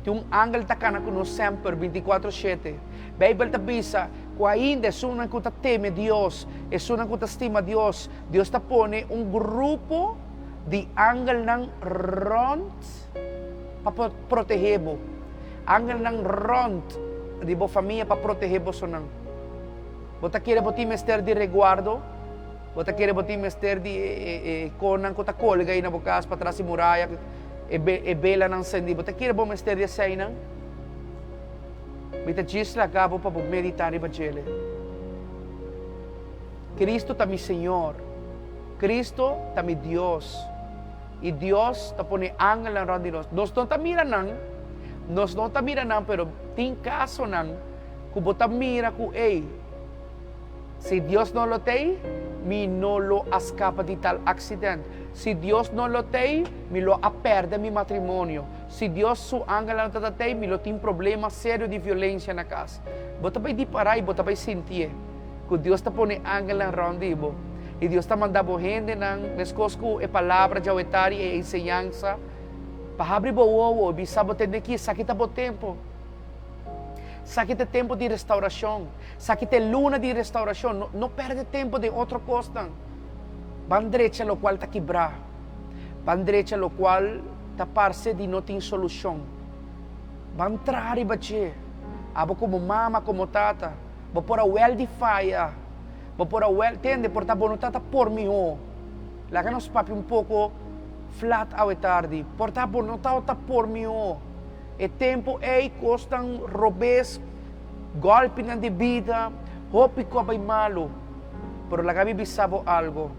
Tem ángel que está conosco sempre, 24/7. Bible te bisa, que ainda é uma que teme Deus, é uma que estima Deus. Deus te põe grupo de ángel nang rond para proteger-bo. Ángel nang rond de bo família para proteger-bo sonang. Você quer botar mister de resguardo? Você quer botar mister de conan que está colga aí na boca para trás de muralha? E bela ng sendi. Você quer bom mister de sainang? Bita gisla acabo para meditar e bajele. Cristo tá mi Senhor. Cristo tá mi Dios. E Dios tá pone ángel na de nós. Nós não tá mira nang, pero tem caso nang, kung bota mira ku si Dios no lo tem, mi no lo escapa de tal accidente. Si Dios no lo tem, mi lo perde mi matrimonio. Si Dios su ángel no te tem, mi lo tem problema sério de violência na casa. Bota vai di parar e bota vai sentir que Deus te pone ángel na rondibo. E Deus te manda bo gente nang nescosco e palavra de auetari e enseñanza. Pahabri bo wo, bisabo tende ki sakita bo tempo. Sakita tempo de restauração. Sakita luna de restauração. Não perde tempo de outra coisa. Van derecha lo qual está quebrar. Van derecha lo qual está parece de não tem solução. Van entrar e bater. Abo como mama, como tata. Vou pôr a well de faia. Vou pôr a well, tende, por tá bom tata por mim. Lá que nos papi pouco flat ao tarde. Por tá bom tata por mim. E tempo é costan robes, golpe na de vida, hopi ko abay malo. Pero la gabi bisabo algo.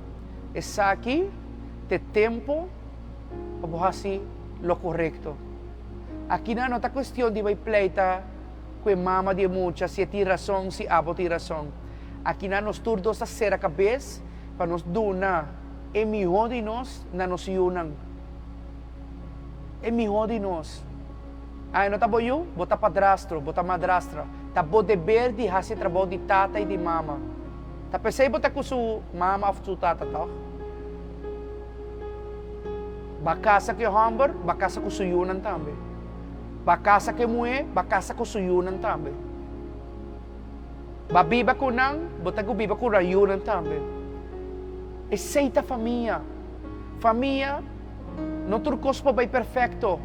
Esa aqui, te tempo, pabuhasi lo correcto. Aqui na nota questão de vai pleita, que mama de mucha, si ti razão, si abo ti razão. Aqui na nos turdos a ser a cabeça, para nos duna, e miho de nós, na nos yunang. E miho de nós. Ay, no tabo yu, bota padrastro, bota madrastra. Tabo deber de hasi trabalho de tata e de mama. Tapesay bota ko su mama of su tata to. Bakasa ke hamber, bakasa ko suyunan tambe. Bakasa ke mue, bakasa ko suyunan tambe. Babiba ko nang, bota ko biba ko rayunan tambe. Essaita família. Família, não turcos pa bay perfecto.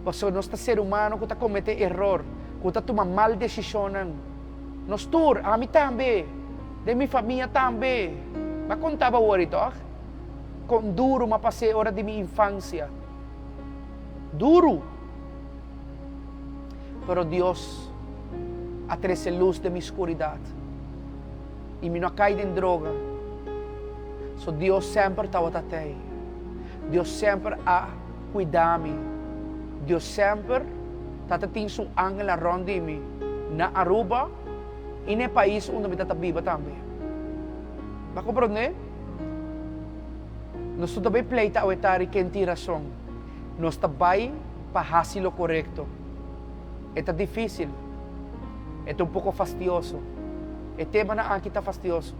Porque nós ser humano que comete error, que toma mal decisão. Nós tur, a mim também, de minha família também. Mas contava o orito, com duro, mas passei hora de minha infância. Duro. Pero Deus atrece luz de minha escuridade. E me não cai em droga. So Deus sempre estava até. Deus sempre a cuidar-me. Deus sempre tem seu ángel around me na Aruba e no país onde eu estou viva também. Vai compreender? Nós também pleita ao etari quem tem razão. Nós também para fazer o correto. É difícil. É um pouco fastidioso. É tema na aqui está fastidioso.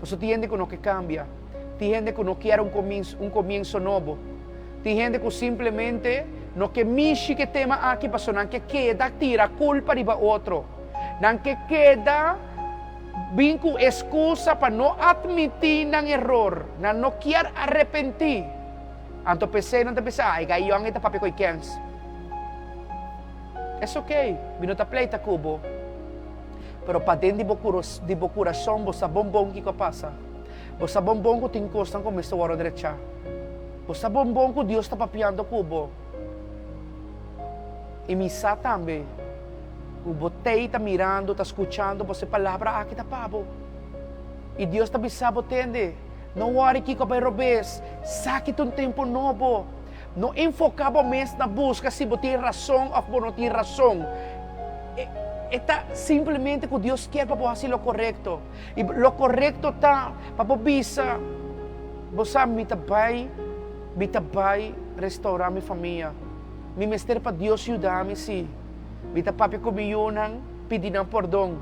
Mas tem gente que não quer cambiar. Tem gente que não quer um começo novo. Tem gente que simplesmente não quer mexer que tema aqui, mas não quer queda tira culpa para outro. Não quer queda vem com excusa para não admitir ng error, não quer arrepentir. Anto pensei, não te pensei, ay, gayong ito papi ko ikens. Es okay. Minuta pleita kubo. Pero pa din di bo coração, bosa bombom que passa. Bosa bombom ko ting costan ko Mr. Waro derecha. Bosa bombom ko Dios está papiando kubo. E misa também. O botei está mirando, está escutando, você palavra aqui tá pabo. E Deus está bisabo tende. Não worry que vai robes. Saque um tempo novo. Não enfocava mais na busca se você tem razão ou não tem razão. Está simplesmente que Deus quer para fazer o correto. E o correto está para bisa. Você me vai restaurar minha família. Me mestre para Deus ajudar-me sim. Me papi ko miyunang pidinang perdão.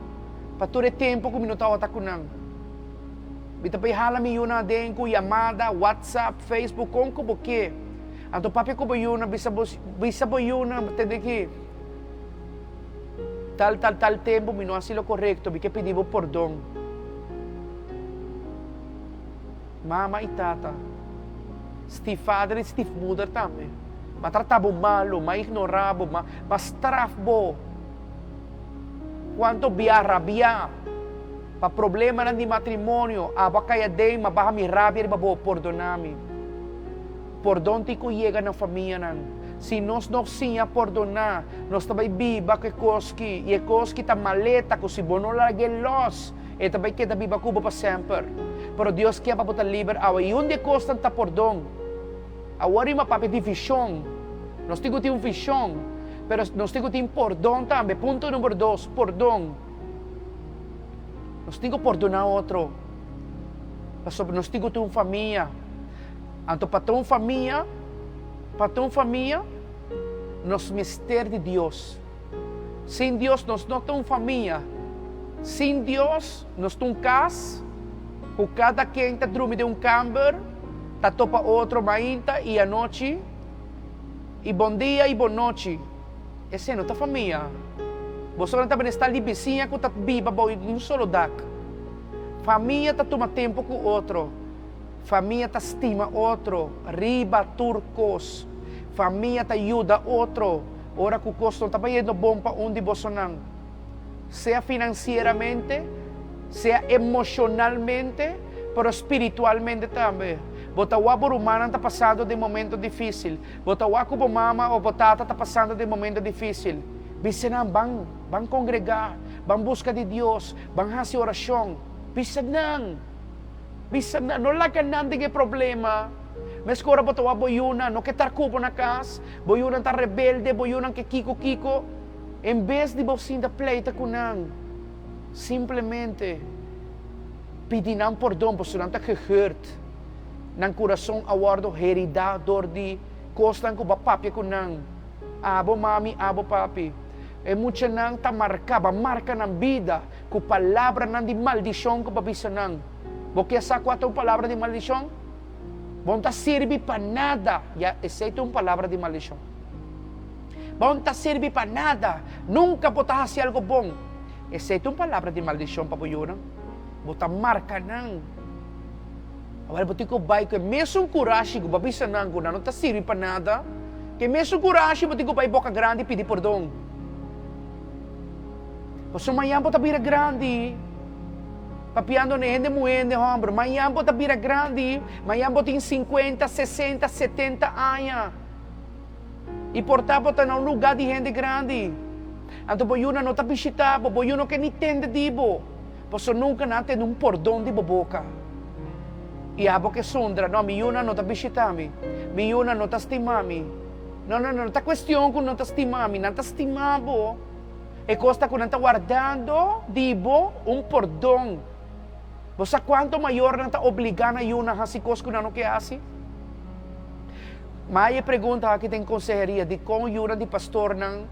Para todo tempo que me não estava kunang. Me tapay hala miyuna den ko yamada, WhatsApp, Facebook, com ko porque. Anto papi ko miyuna bisa miyuna tende que tal tempo me não asilo correto, me que pedivo perdão. Mama e tata, Steve father e Steve mother também. Matratabo malo, maignorabo, mastrafbo. Quanto rabia pa problema ng di matrimonio, abakaya day mabaha mi rabia babo perdonami. Perdon ti ko yega na família nan. Si nos siya perdonar, nos tabay biba ke koski, e koski ta maleta ko si bono lagi los, e tabay kita biba kubo pa sempre. Pero Dios quer pa puta liber awa, yun de kostan ta perdon. Awari mapapi divisyon. Nós temos que ter visão, mas nós temos que ter perdão também. Ponto número 2, perdão. Nós temos que perdonar outro. Nós temos que ter uma família. Então, para ter uma família, nós mistério de Deus. Sem Deus, nós não temos família. Sem Deus, nós temos casa. Com cada quem está dormindo em camper, está topa outro mainta e à noite. E bom dia e boa noite. Essa não é a família. Você não está bem estar de vizinha que está viva em um solo dak. Família está tomando tempo com outro. Família está estima outro. Riba turcos. Família está ajuda outro. Ora que o custo está indo bom para onde você não. Seja financeiramente, seja emocionalmente, pero espiritualmente também. Botawa por humana está passando de momento difícil. Botawa como mama ou botata está passando de momento difícil. Bisanang bang congregar, bang busca de Deus, bang hasi oração. Bisanang. No lagan nang de problema. Mas kora botawa boyuna, no que tarcupo na casa, boyuna tá rebelde, boyuna que kiko. Em vez de você da pleita kunang, simplesmente pedirão perdão por não tá hurt. Nang coração awardo heredador de costan ko ba papi ko nang abo mami, abo papi. E mucha nang ta marca ng vida ko palabra nang di maldição ko babisa nang. Porque essa quatro palavra de maldição? Bom ta sirve para nada. Ya, exceto palavra de maldição. Bom ta sirve para nada. Nunca pota hacer algo bom. Exceto palavra de maldição papuyuna. Bota marca nang. Agora vou ter que vai que mesmo coragem que babisa nang ko não tá sirve para nada. Que mesmo coragem vou ter que vai boca grande pedir perdão. Porque mayampo ta bira grande. Papiando na gente muende, hombre. Mayampo ta bira grande. Mayampo tem 50, 60, 70 anos. E portapo ta na um lugar de gente grande. Então boyuna não ta visitava, boyuna que nem tende dibo. Porque nunca natin um perdão de boca. E abo que sondra, no, miyuna no ta visitami. Miyuna no ta stimami. No, ta questione kung non ta stimami, non ta stimabo. E costa kung non ta guardando, dibo, un perdón. Bosa quanto maior non ta obligana yuna hasikos kung ano que hasi? Maya pergunta aqui tem consejeria de como yuna de pastor ng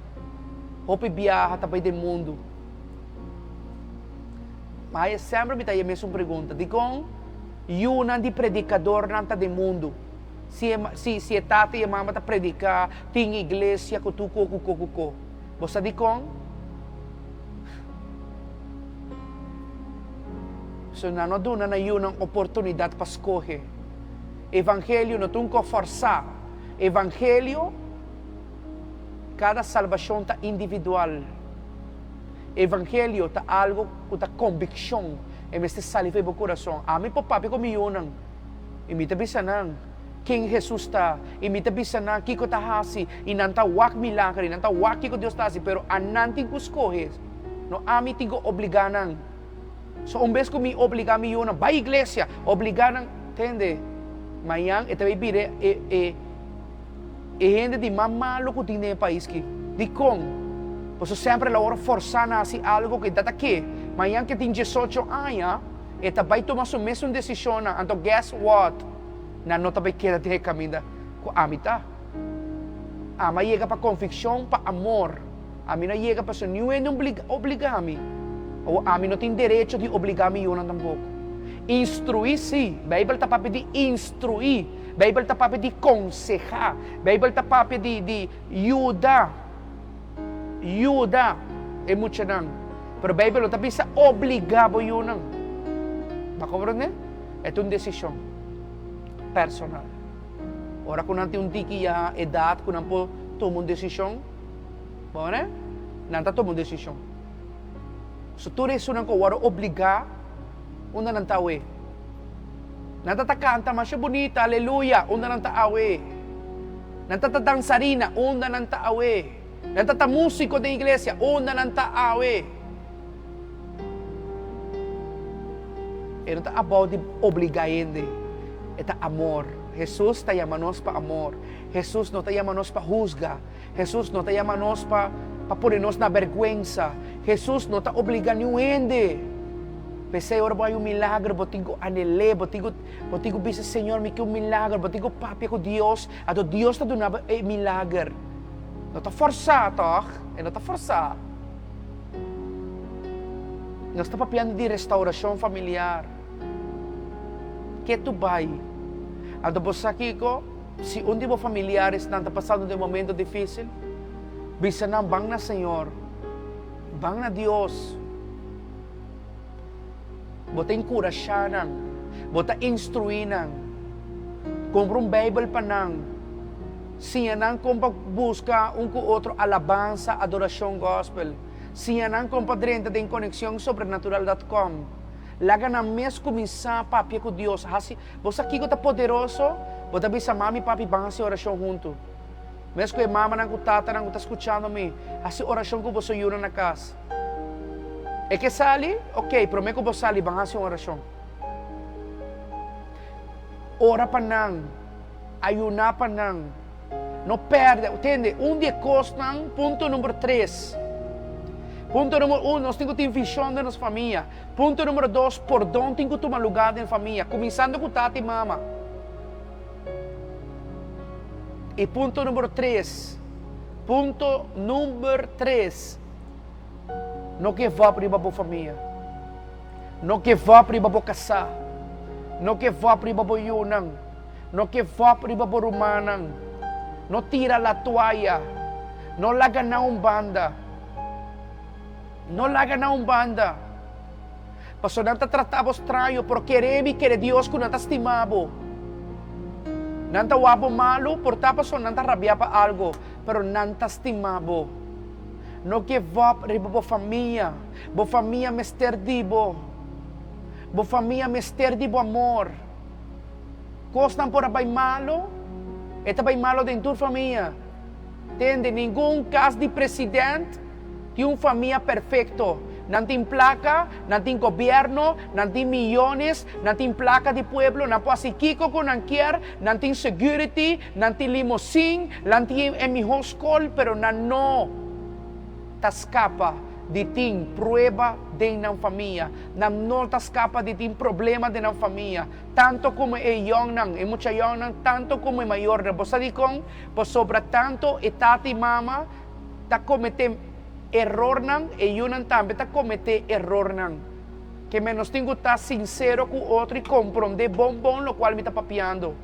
hopi biyaha tapay del mundo. Maya sempre me tayo mesmo pergunta de como yuna de predicador nanta del mundo. Se tata e mama ta predicar, tem igreja kuko. Bosa di kong? So não duna na yun ang oportunidade para escolher. Evangelho não tungko forçar. Evangelho cada salvação está individual. Evangelho está algo que está convicção. E me está saliva no coração. A mim, papi, comigo não. E me está bisanang. Quem Jesus está. E me está bisanang. Kiko está hasi. E não está wak milagre. Não está wak kiko Deus está hasi. Pero ananting ko escoge. No, a mim tenho obliganan. So, vez que me obligar me yun, vai igreja. Obliganan. Entende? Mayang, ito may bire. Gente de mais malo que tem no país. De como? Por isso sempre a hora forçar a fazer algo que dá aqui. Amanhã que tem 18 anos, ela vai tomar a mesma decisão. Então, guess what? Não vai querer ter caminho com a mitad. A mim chega para convicção, para amor. A mim não chega para não obrigar-me. Ou a mim não tem direito de obrigar-me eu tampouco. Instruir, sim. A Bíblia está para pedir instruir. A Bíblia está para pedir aconselhar. A Bíblia está para pedir ajudar. Ajuda é muito não. Pero a Bíblia não bisa obrigar a yun não. Makomprende? É uma decisão personal. Ora kung nanti unti kiya edad kung nanti tomar uma decisão, bom né? Nanta tomar uma decisão. So tu resunan ko waro obligar una nang tawe. Nanta ta kanta masya bonita, aleluya, una nang taawe. Nanta ta dansarina, una nang taawe. Nanta músico da igreja, una nanta awe. E não está about de obrigar ele. É amor. Jesus está chamando-nos para amor. Jesus não está chamando-nos para juzgar. Jesus não está chamando-nos para pôr-nos na vergonha. Jesus não está obrigando ninguém. Pensei, ora, vai um milagre, botigo anele, botigo bisa, Senhor, me que um milagre, botigo papi com Deus, ato Deus está dando um milagre. Não está forçado, toch? Não está forçado. Nós estamos falando de restauração familiar. Que tu vai? Então, você aqui, se um de vos familiares está passando de um momento difícil, bisa na bang na Senhor, bang na Deus. Bota encorajar nang, bota instruir nang, compra Bible pa nang, siya nang kung busca um com outro alabança, adoração gospel, siya nang compadrente em conexãosobrenatural.com. Laga na mes começar papi com Deus. Você aqui que está poderoso, bota bisa mami papi bang assim oração junto. Mes que mama nang tata nang está escutando me, assim oração com você yuna na casa. É que sali? Ok, prometo que você sali, vamos fazer uma oração. Ora para não, ayunar para não. Não perde, entende? Dia costam, ponto número 3. Ponto número 1, nós temos que ter visão da nossa família. Ponto número 2, por onde temos que tomar lugar na família. Começando com tata e mama. E ponto número 3. Ponto número 3. Não que vá para a família. Não que vá para a casa. Não que vá para a yunang. Não que vá para a rumanang. Não tira a toalha. Não laga na banda. Não laga na banda. Pastor, não tratamos estranho, porque queremos que Deus que não está estimado. Não está wabo malo, por tapos não está rabia para algo, pero não está estimado. No give up ribo família. Bo família mester dibo. Bo família mester dibo amor. Costan por abay malo. Esta bay malo dentro família. Entende? Nenhum caso de presidente de uma família perfeito. Não tem placa, não tem governo, não tem milhões, não tem placa de pueblo, não pode kiko com não quer, não tem security, não tem limousine, não tem mejor escola, pero não escapa de ti prueba de na família, não escapa de ti problema de na família, tanto como é young nang, é muito young nang, tanto como é maior na você dicong, por sobre tanto e tata e mama, ta comete error nang, e yun ang tambe ta comete error nang, que menos tengo ta sincero com outro e compreender bom, lo qual me ta papiando,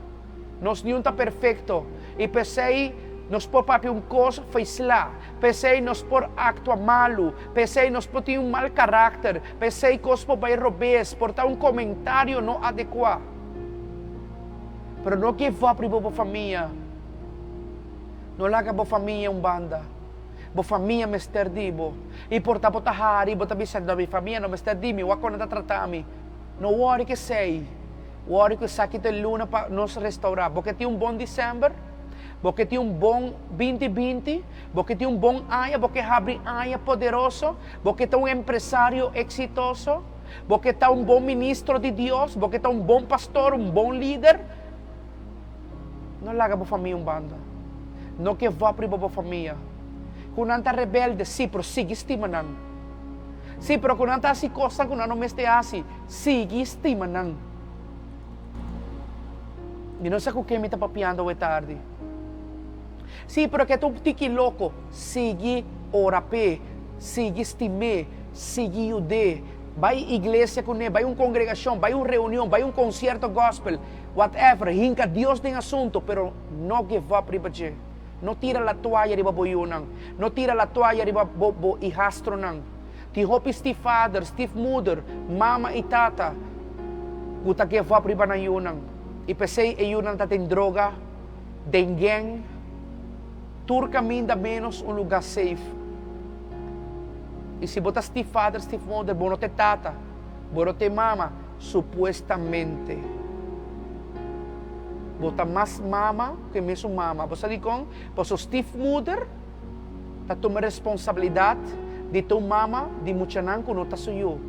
nos nenhum ta perfeito, e pensei nos por papi coisa fez lá, pensei nos por acto malo, pensei nos por ter mau caráter, pensei que os por vai robes, por dar comentário não adequado. Pero não que vá para a família, não laga para a família banda, bo família me ester di bo. E porta bota hari, bota bisando mi família no me ester di mi, wako na tratami. No worry que sei. Worry que sakit el luna pa nos restaurar. Porque tem bom December, porque tem bom 2020, porque tem bom ano, porque abre ano poderoso, porque tem empresário exitoso, porque está bom ministro de Deus, porque está bom pastor, bom líder. Não larga para família banda. Não que vá para a família. Quando anda rebelde, sim, pero sigue estimando. Sim, pero quando anda assim coisa, quando não me esteja assim, sigue estimando. E não sei com quem me está papiando hoje tarde. Sim, pero que tu tiki louco, sigue orape, sigue estime, sigue jude. Vai igreja com ele, vai congregação, vai reunião, vai concerto gospel, whatever, hinca Deus tem assunto, pero não give up riba je. Não tira a toalha riba boyunang, não tira a toalha riba bo ihastro nang. Ti hope Steve father, Steve mother, mama e tata, guta give up riba na yunang. E pensei e yunang tatin droga, dengue, tur caminda menos lugar safe. E se botas Steve father, Steve mother, bono te tata, bono te mama, supuestamente. Bota mais mama que mesmo mama. Você diz com, posso Steve mother, tá toma responsabilidade de tu mama, de muchanan que não tá suyo.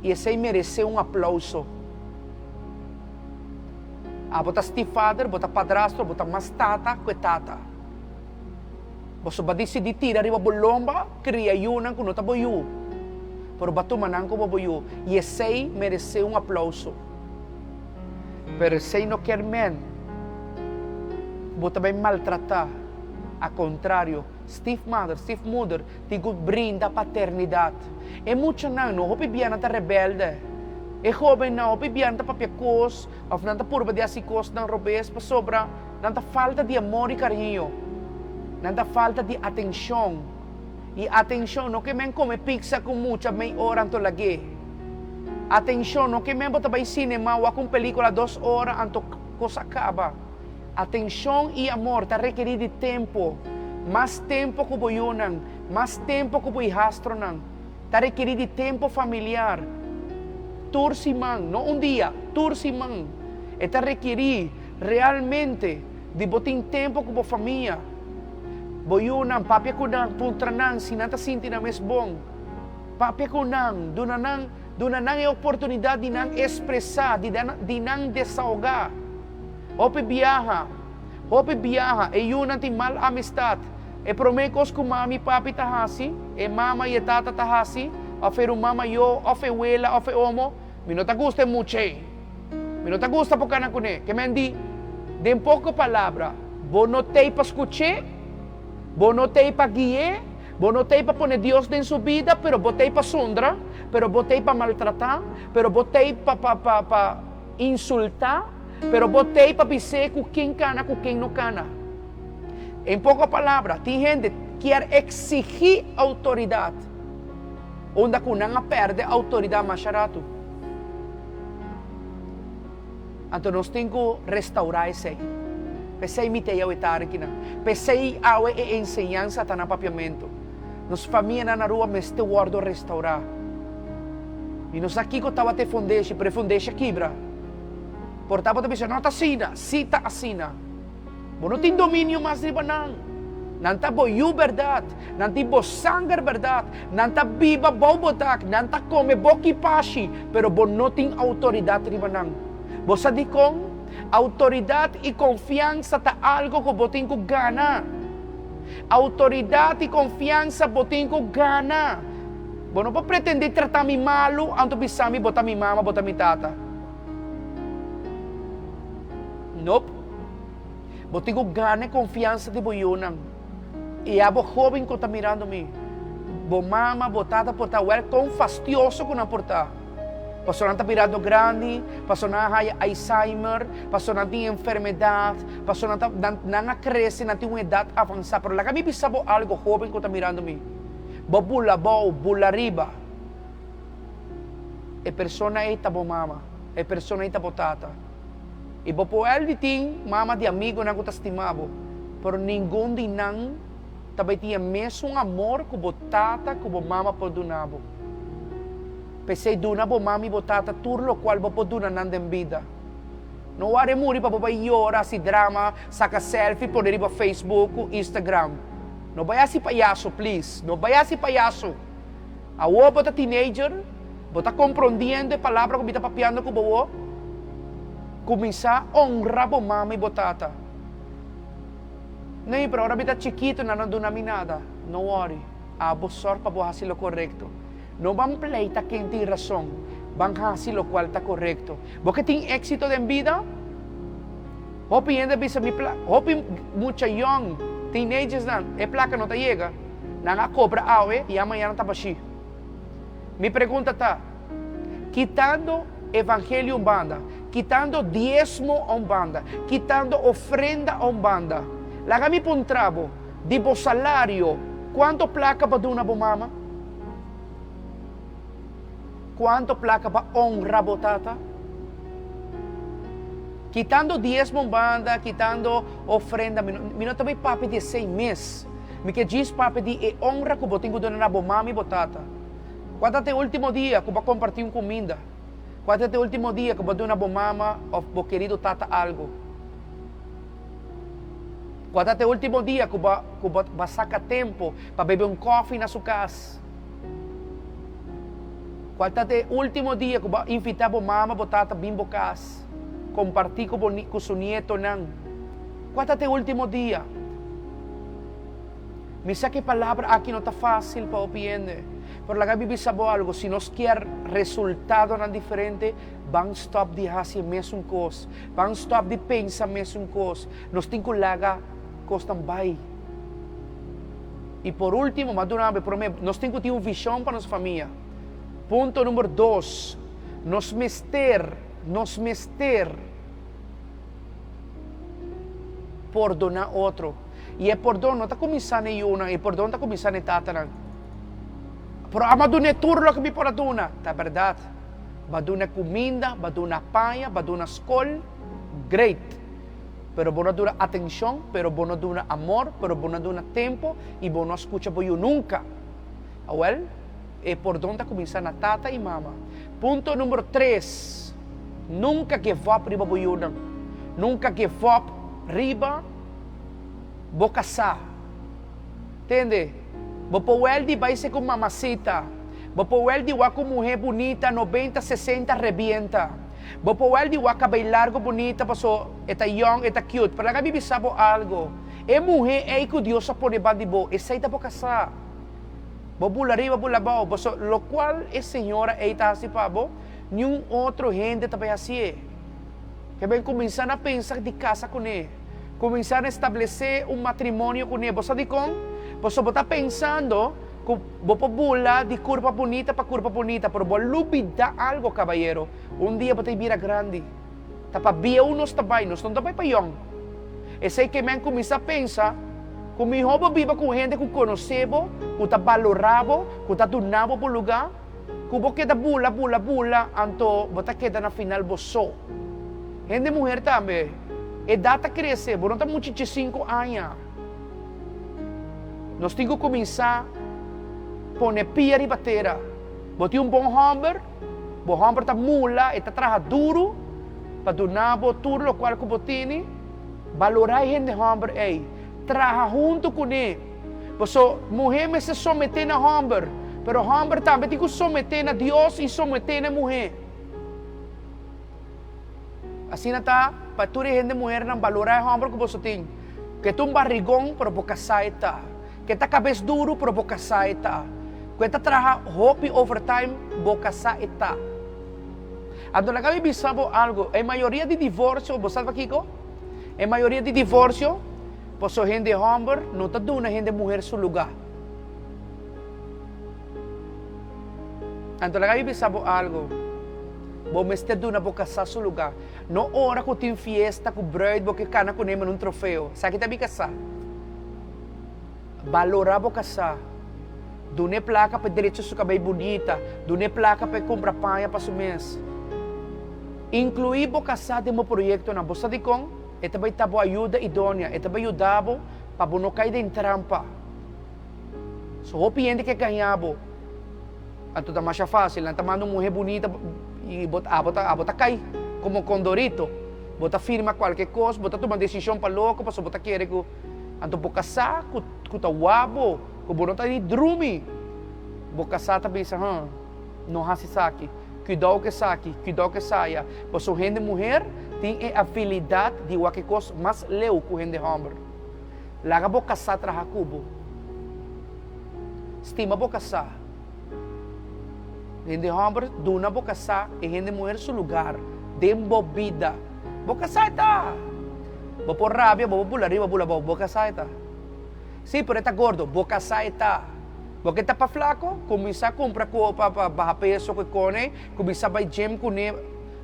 E esse merece aplauso. Bota Steve father, bota padrastro, bota mais tata que tata. Você vai decidir tirar riba bolomba, cria yunan que não tá boiu. Pero batu manan ko boiu. E esse merece aplauso. Pero esse não quer men. Bota bem maltratar. A contrário, Steve mother, tigo brinda paternidade. E muito não hopi biana ta rebelde. E jovem não, hopi biana ta papiacos, of nanta purba de asikos ng robes pa sobra, nanta falta de amor e carinho. Nanta falta de atenção. E atenção, não que men come pizza com muita meia hora anto lagi. Atenção, não que men bota ba cinema ou com película 2 horas anto cosa acaba. Atenção e amor ta requerir de tempo. Mais tempo que boyunan, mais tempo que boihastronan. Ta requerir de tempo familiar. Tursimang, não dia, tursimang. E ta requerir realmente de botin tempo com a família. Boyunang, papya ko nang, puntra nang, sinanta sinti na mesbong. Papya ko nang, doon na nang e oportunidad di nang expressar, di nang desahogar. Hope biyaha, e yun ang mal amistad. E promekos ko mami papi tahasi, e mama e tata tahasi, ofe mama yo, ofe wela, ofe omo, mi no te gusta muche. Mi no te gusta po ka na kune. Que me di, den poco palabra, bonotei pa escuché, bonotei para guiar, bonotei para poner Dios en su vida, pero botei para sondra, pero botei para maltratar, pero botei para insultar, pero botei para dizer com quem cana, com quem não cana. Em poucas palavras, tem gente que quer exigir autoridade, onde não perde a autoridade mais barato. Então nós temos que restaurar isso aí. Pensei mitei ao etar aqui na. Pensei ao ensinança tá na papiamento. Nos família na rua me este guardo restaurar. E nos aqui que estava te fundeixe, pre fundeixe quebra. Portava te pensar, não tá assina, cita assina. Bom não tem domínio mais de banang. Não tá boiu verdade, não tem bo sangue verdade, não tá biba bo botak, não tá come boki pashi, pero bom não tem autoridade de banang. Você diz com autoridade e confiança tá algo que botin ko gana. Autoridade e confiança botin ko gana. Bom, não pode pretender tratar me malo, anto pisami botar mi mama, botar mi tata. Nope. Botin ko gana e confiança de boyunang. E abo jovem que está mirando me. Bo mama, botata, portar well, tão fastioso que não portar. Pastor não está virando grande, pastor não tem Alzheimer, pastor não tem enfermidade, pastor não cresce, não tem uma idade avançada. Pero lá kami bisabo algo jovem que está mirando me. Bo bula riba. E persona aí tá bo mama, e persona aí tá botata. E bo po el diting mama de amigo na ko estimabo, pero ninguém de nang também tinha mesmo amor que o tata, que o mama por dunabo. Pensei dunabo mami botata turlo qual bo poduna nandem vida. Não há muri para bobai llorar, se drama, saca selfie, poner para Facebook, Instagram. Não vai assim palhaço, please. Não vai assim palhaço. A o bota teenager, bota compreendendo a palavra que bota papiando com o começar a honrar a mama e botata. Nem para agora bota chiquito, não duna nada. Não worry. A absorb para fazer o correto. Não vamos pleita quem tem razão. Van fazer o qual está correto. Porque tem êxito em vida? Hopi ainda bisa mi placa. Hopi mucha young teenagers nan. E placa não te chega. Nanga cobra awe e amanhã não está baixi. Mi pergunta tá. Quitando evangelho umbanda, quitando diezmo umbanda, quitando ofrenda umbanda. Laga mi puntrabo, de bo salário, quanto placa para duna bo mama? Quanto placa para honra botata? Quitando diezmo umbanda, quitando ofrenda, mi não também papi de 6 meses. Mi que diz papi de honra que botinho dona bo mama e botata. Quando é o último dia que vai compartilhar comida? Quando é o último dia que vai dar uma mama ou bo querido tata algo? Quando é o último dia que vai sacar tempo para beber coffee na sua casa? Quando é o último dia que vai invitar a mama ou tata bimbo casa? Compartilhar com seu nieto não? Quando é o último dia? Me sabe que palavra aqui não está fácil para opinar. Por la Gabi bisabo algo, se nós quer resultado não diferente, vamos stop de fazer a mesma coisa, vamos stop de pensar a mesma coisa, nós temos que lagar coisa também. E por último, nós temos que ter uma visão para nossa família. Ponto número 2, nos mester, perdonar outro. E é perdão, não está começando em uma, é perdão está começando em tata. Pero ama dune turlo que me por aduna. Ta verdade. Baduna comida, baduna paia, baduna escola. Great. Pero bona dura atenção, pero bona dura amor, pero bona dura tempo e bona escucha por eu nunca. Well, é por donde começar na tata e mama. Ponto número 3. Nunca que vá riba por eu não. Nunca que vá riba vou casar. Entende? Bopoweldi vai ser com mamacita. Bopoweldi vai com mulher bonita, 90, 60, revienta. Bopoweldi vai cabelo largo, bonita, passo, eta young, eta cute. Para que bibi sabo algo. É mulher é que Deus pode bandibo. É saída para casar. Bopulari, bopulabao. Passo, lo qual é senhora é ita assim pabo. Nenhum outro gente também assim. Que vem começar a pensar de casa com ele. Começar a estabelecer um matrimônio com ele. Você diz como? Você está pensando que vou pular de curva bonita para curva bonita, pero vou olvidar algo, caballero. Dia você vira grande. Tá para ver uns também, nós não também para young. É sei que me começa a pensar que me roubo viva com gente que conhecebo, que está valorado, que está donado por lugar, que vou quedar bula, então vou quedar na final você. Gente mulher também. A data cresce, vou não está muito de 5 anos. Nós temos que começar a pôr pia e bateria. Botar bom hamburger, o hamburger está mula, está trabalhando duro, para donar tudo o qual que botini, valorar a gente hamburger, trabalhar junto com ele. Porque mulher me se someter na hamburger, mas o hamburger também tem que someter a Deus e someter a mulher. Assim está, para toda a gente mulher não valorar o hamburger que você tem. Que tu barrigão, para você casar está. Que está cabeça duro, para você casar está. Que está trabalhando hope overtime, você casar está. Então, na cabeça sabe algo, a maioria de divórcio, você sabe aqui, a maioria de divórcio, por sua gente homem, não está dando a gente mulher seu lugar. Então, na cabeça sabe algo, você está dando a casar seu lugar. Não hora que tem festa, com bride, porque cana com ele num troféu. Sabe que está bem casar? Valorar o casar. Dune placa para direito sua cabelo bonita, dune placa para comprar panha para seu mês. Incluir o casar de um projeto na bolsa de com, e também tá boa ajuda idônea, e também ajudava para não cair em trampa. So, o piende que ganhabo. Ato tá mais fácil, não tá mandando uma mulher bonita e bota cai, como condorito. Bota firma qualquer coisa, bota tomar decisão para louco, para bota querer que anto po casar, que tá guapo, que bono tá de drumi. Bo casar tá pensa, não há se saque. Cuidado que saque, cuidado que saia. Pois a gente mulher tem a habilidade de qualquer coisa mais leu que a gente homem. Laga bo casar traha cubo. Estima bo casar. Gente homem, duna bo casar, e gente mulher seu lugar, dembo vida. Bo casar tá. Bo por rabia, bo pula arriba, pula bo casar tá. Sim, pero está gordo, bo casar tá. Porque está para flaco, começa a comprar para baixar peso que cone, começa a ir gym com ele.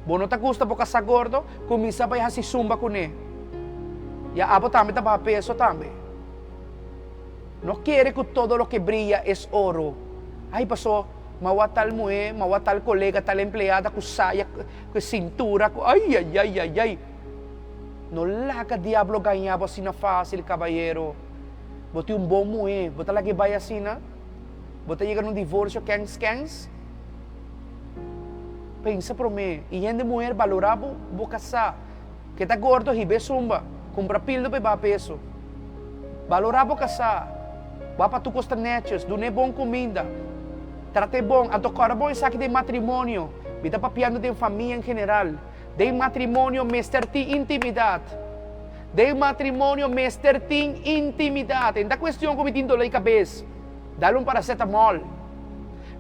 Bo não te gusta porque está gordo, começa a ir fazer zumba com ele. E a abo também está baixar peso também. Não quer que todo o que brilha é ouro. Aí passou, mawa tal mulher, mawa tal colega, tal empleada com saia, com cintura, com ai. Não laga diablo ganhava assim na fácil, cabalheiro. Bote bom mulher, bota lá que vai assim, né? Bota chega num divórcio, cans. Pensa para mim, e gente mulher valorar vou casar. Que tá gordo, ribe zumba, compra pílula para baixar peso. Valorar vou casar. Vá para tu costanetes, dune bom comida. Trate bom, a tocar bom saque de matrimônio. Vida papiando de família em geral. De matrimônio, mestre tem intimidade. De matrimônio, mestre tem intimidade. Então, a questão que me tem dor na cabeça. Dá-lhe paracetamol.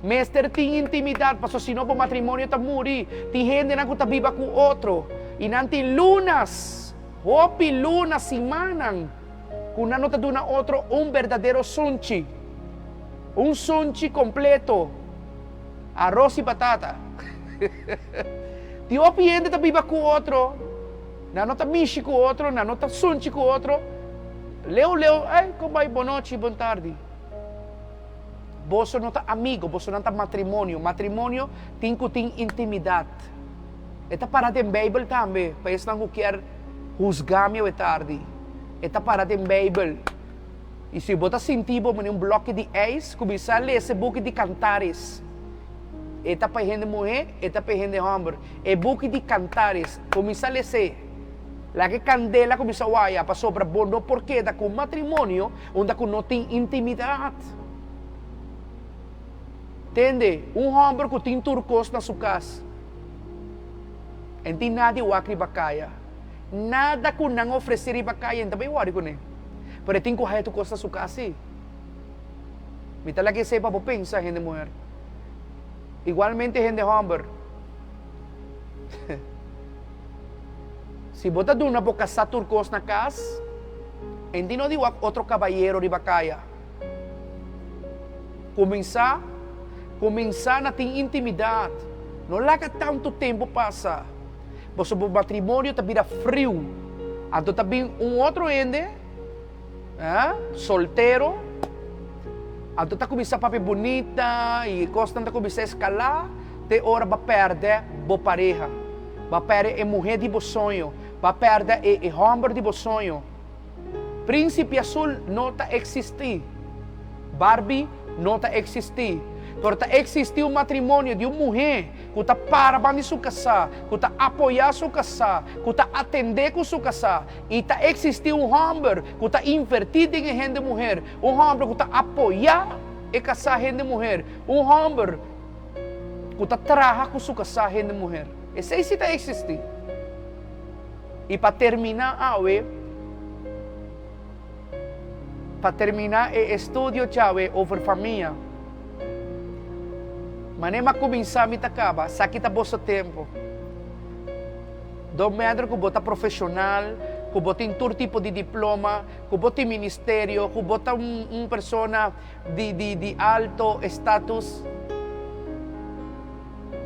Mestre tem intimidade, porque se não, o matrimônio está morrer. Tem gente que está viva com outro. E não tem lunas. Hopi lunas semanas. Kung não está dando outro, verdadeiro sunchi. Sunchi completo. Arroz e batata. Ti hopi gente está viva com outro. Não está mishi com outro, não está sunchi com outro. Leo, ai, como vai, boa noite, boa tarde. Você não está amigo, você não está matrimônio. Matrimônio tem que ter intimidade. Esta parada em Bible também. Para isso não quer juzgar-me ou tarde. Esta parada em Bible. E se você sentir um bloco de ex, começar a ler esse book de cantares. Esta para gente mulher, esta para gente homem. É book de cantares. Começar a ler. Lá que candela começa a ir para sobra bom, não porque dá com matrimônio, onde não tem intimidade. Entende? Homem que tem turcos na sua casa. Não tem nada de wakri bakaya. Nada que não oferecer bakaya, também wari ko ne. Pero tem que hayar turcos na sua casa. Me talaga sepa po pensa, gente mulher. Igualmente, gente homem. Se você não pode casar turcos na casa, hindi não digo outro caballero de bakaya. Começar a ter intimidade. Não laga tanto tempo passa. Você o matrimônio está vira frio. Então também outro ende, solteiro. Então está começar a papel bonita e constante começar a escalar. Tem hora para perder a pareja. Vai perder a mulher de seu sonho. Vai perder o homem de seu sonho. Príncipe azul não está existir. Barbie não está existir. Pero está existir matrimônio de uma mulher que está para sua casa, que está apoiar sua casa, que está atender com sua casa. E está existir homem que está invertido em gente mulher. Homem que está apoiar e casar gente mulher. Homem que está trabalhar com sua casa gente mulher. Esse está existir. E para terminar, para terminar o estudo over família, manema começar a acaba, sakita vosso tempo. Do medro que bota profissional, que bota em todo tipo de diploma, que bota em ministério, que bota persona de alto status.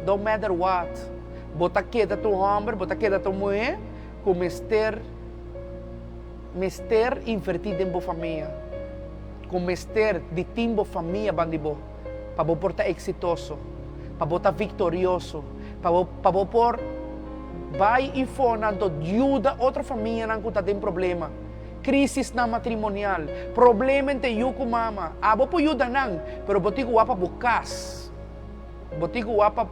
No matter what, bota queda tu homem, bota queda tu mulher, com mister invertido em boa família, com mister de timbo família bandibo. Para você estar exitoso, para você estar vitorioso, para você por vai e fonando ajuda outra família que está tem problema, crisis na matrimonial, problema entre yu ku mama, abo po yu danang, pero botigo wapa bukas, botigo wapa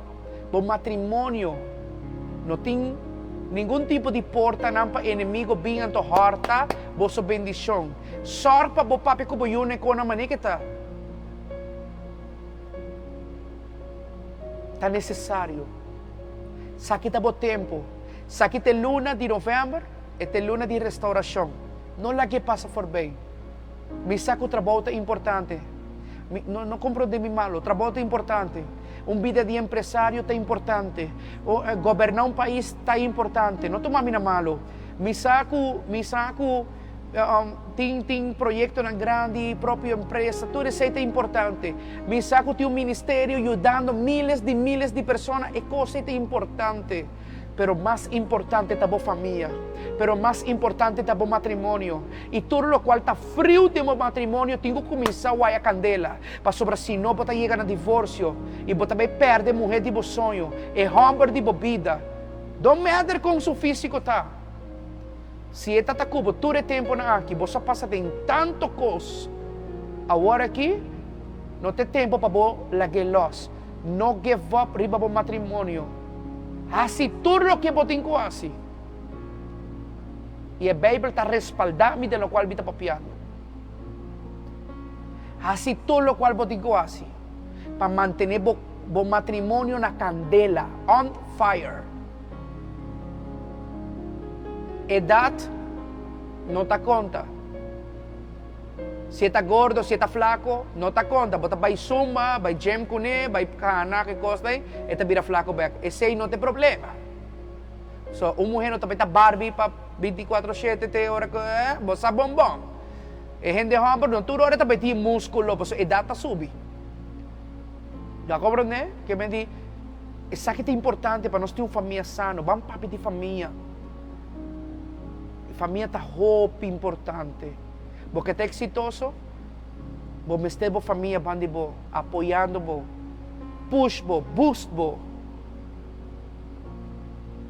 bo matrimônio, não tem nenhum tipo de porta não para inimigo vir a tua horta, bo sua bendição, só para bo papi ko bo yun ko na manikita, tá necessário, sakita bo tempo, sakita luna de novembro, esta luna de restauração. Não lá que passa por bem. Me saco o trabalho é importante. Não compro de mim malo. O trabalho é importante. Vida de empresário é importante. Governar um país é importante. Não toma mina malo. Me saco tem projeto na grande própria empresa. Tudo isso é importante. Me saco tem ministério ajudando miles de pessoas. É coisa importante. Pero más importante está a família, pero más importante está o matrimônio. E tudo o qual está frio de meu matrimônio, tenho que começar a candela, para sobre se não botar chegar a divórcio e botar vai perder mulher de bo sonho, e homem de bo vida. Don't matter com o físico tá. Se está cubo todo o tempo na aqui, você passa tem tanto coisa. Agora aqui não tem tempo para bo laguelos. Não give up riba bo matrimônio. Assim tudo o que eu tenho assim. E a Bíblia está respaldando de lo qual está papiando. Assim tudo o qual eu tenho assim. Para manter o matrimônio na candela, on fire. Idade não está conta. Se está gordo, se está flaco, não está conta. Bota vai zumba, vai gym com ele, vai cana, que coisa aí, e vira flaco back. Esse aí não tem problema. So, uma mulher não está Barbie para 24/7, te hora que você bombom. E gente homem não toda hora também tem músculo, porque a idade está subindo. Já compreende? Que me diz, isso aqui é importante para nós ter uma família sana. Vamos para de família. Família está muito importante. Porque está exitoso, vos mester vos família bandi bo, apoiando vos, push vos, boost vos.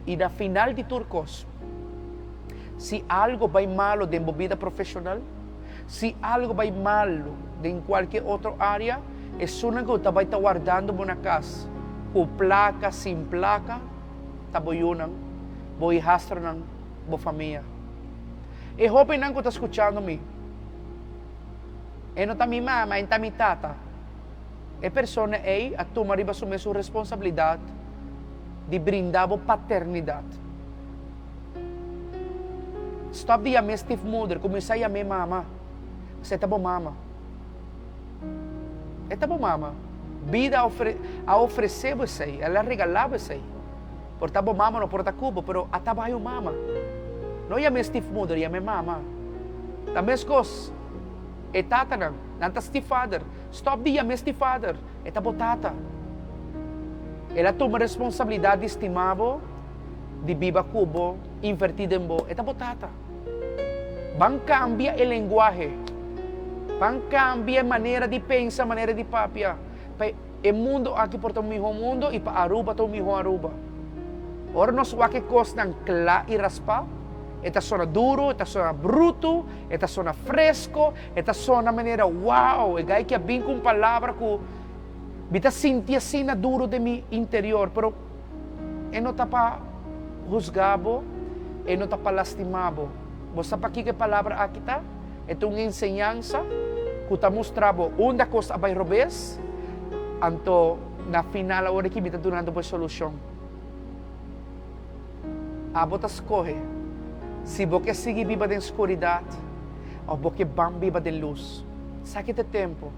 E na final de turcos, se algo vai malo de vida profissional, se algo vai malo em qualquer outra área, é só que você vai estar guardando na casa, com placa, sem placa, está boiunang, boi rastro ng bo família. E hoping nang que está escutando-me. E não está minha mama, não está minha tata. E persona a tomar e assumir sua responsabilidade de brindar a paternidade. Stop de chamar Steve Mother, comecei a chamar mama. Você está bom mama. Está bom mama. Vida a oferecer você, ela regalar você. Por tá bom mama não porta cubo, pero atabayo mama. Não chamar Steve Mother, chamar mama. Também as coisas. E tata nang, nanta stepfather. Stop di yame stepfather. Eta bo tata. Ela toma responsabilidade de estimabo, de viva cubo, invertida em bo. Eta bo tata. Van cambia o lenguaje. Van cambia a maneira de pensar, maneira de papia. O mundo aqui por todo o mundo e para Aruba todo o Aruba. Ora nós wake costa ng clá e raspar. Esta zona duro, esta zona bruto, esta zona fresco, esta zona maneira wow, e gai que vem com palavra que bita sentia assim na duro de mi interior, pero não está para juzgabo, não está para lastimabo. Você para que palavra aqui está? É uma ensinança que está mostrando onde coisa vai robes, anto na final agora que bita durante a solução. A botas corre. Se você seguir viva da escuridade, ou você vai viva da luz, saque de tempo.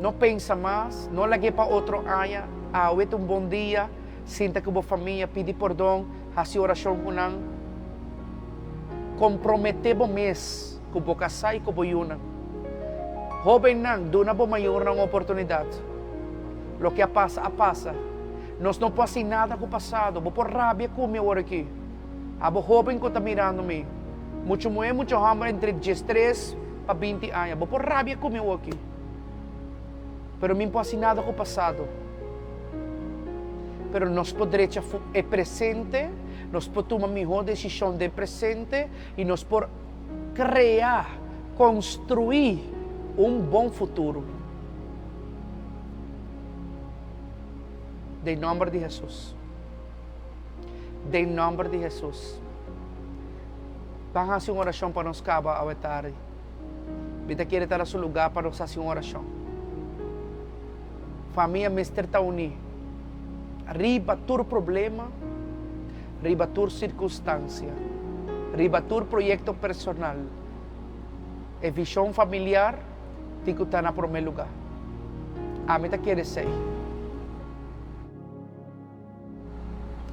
Não pensa mais, não lage para outro área, awit bom dia, sinta que a família, pede perdão, faça oração com nang, compromete o mês, que você sai com o yunang. Jovem nang, doon na po maior ng oportunidade. Lo que passa, passa. Nós não passa nada com o passado, vou por rabia com meu aqui. Abo jovem ko está mirando-me. Mucho homem entre 13 para 20 anos. Vou por rabia com meu aqui. Pero me passa nada com o passado. Pero nós podemos é presente, nós podemos tomar melhor decisão de presente e nós por criar, construir bom futuro. Em nome de Jesus. Em nome de Jesus. Vamos fazer uma oração para nos acabar a tarde. Vida quer estar a seu lugar para nos fazer uma oração. Família, Mister está unido. Riba todo problema, riba toda circunstância, riba todo projeto personal. A visão familiar tem que estar no primeiro lugar. A mim está querer ser.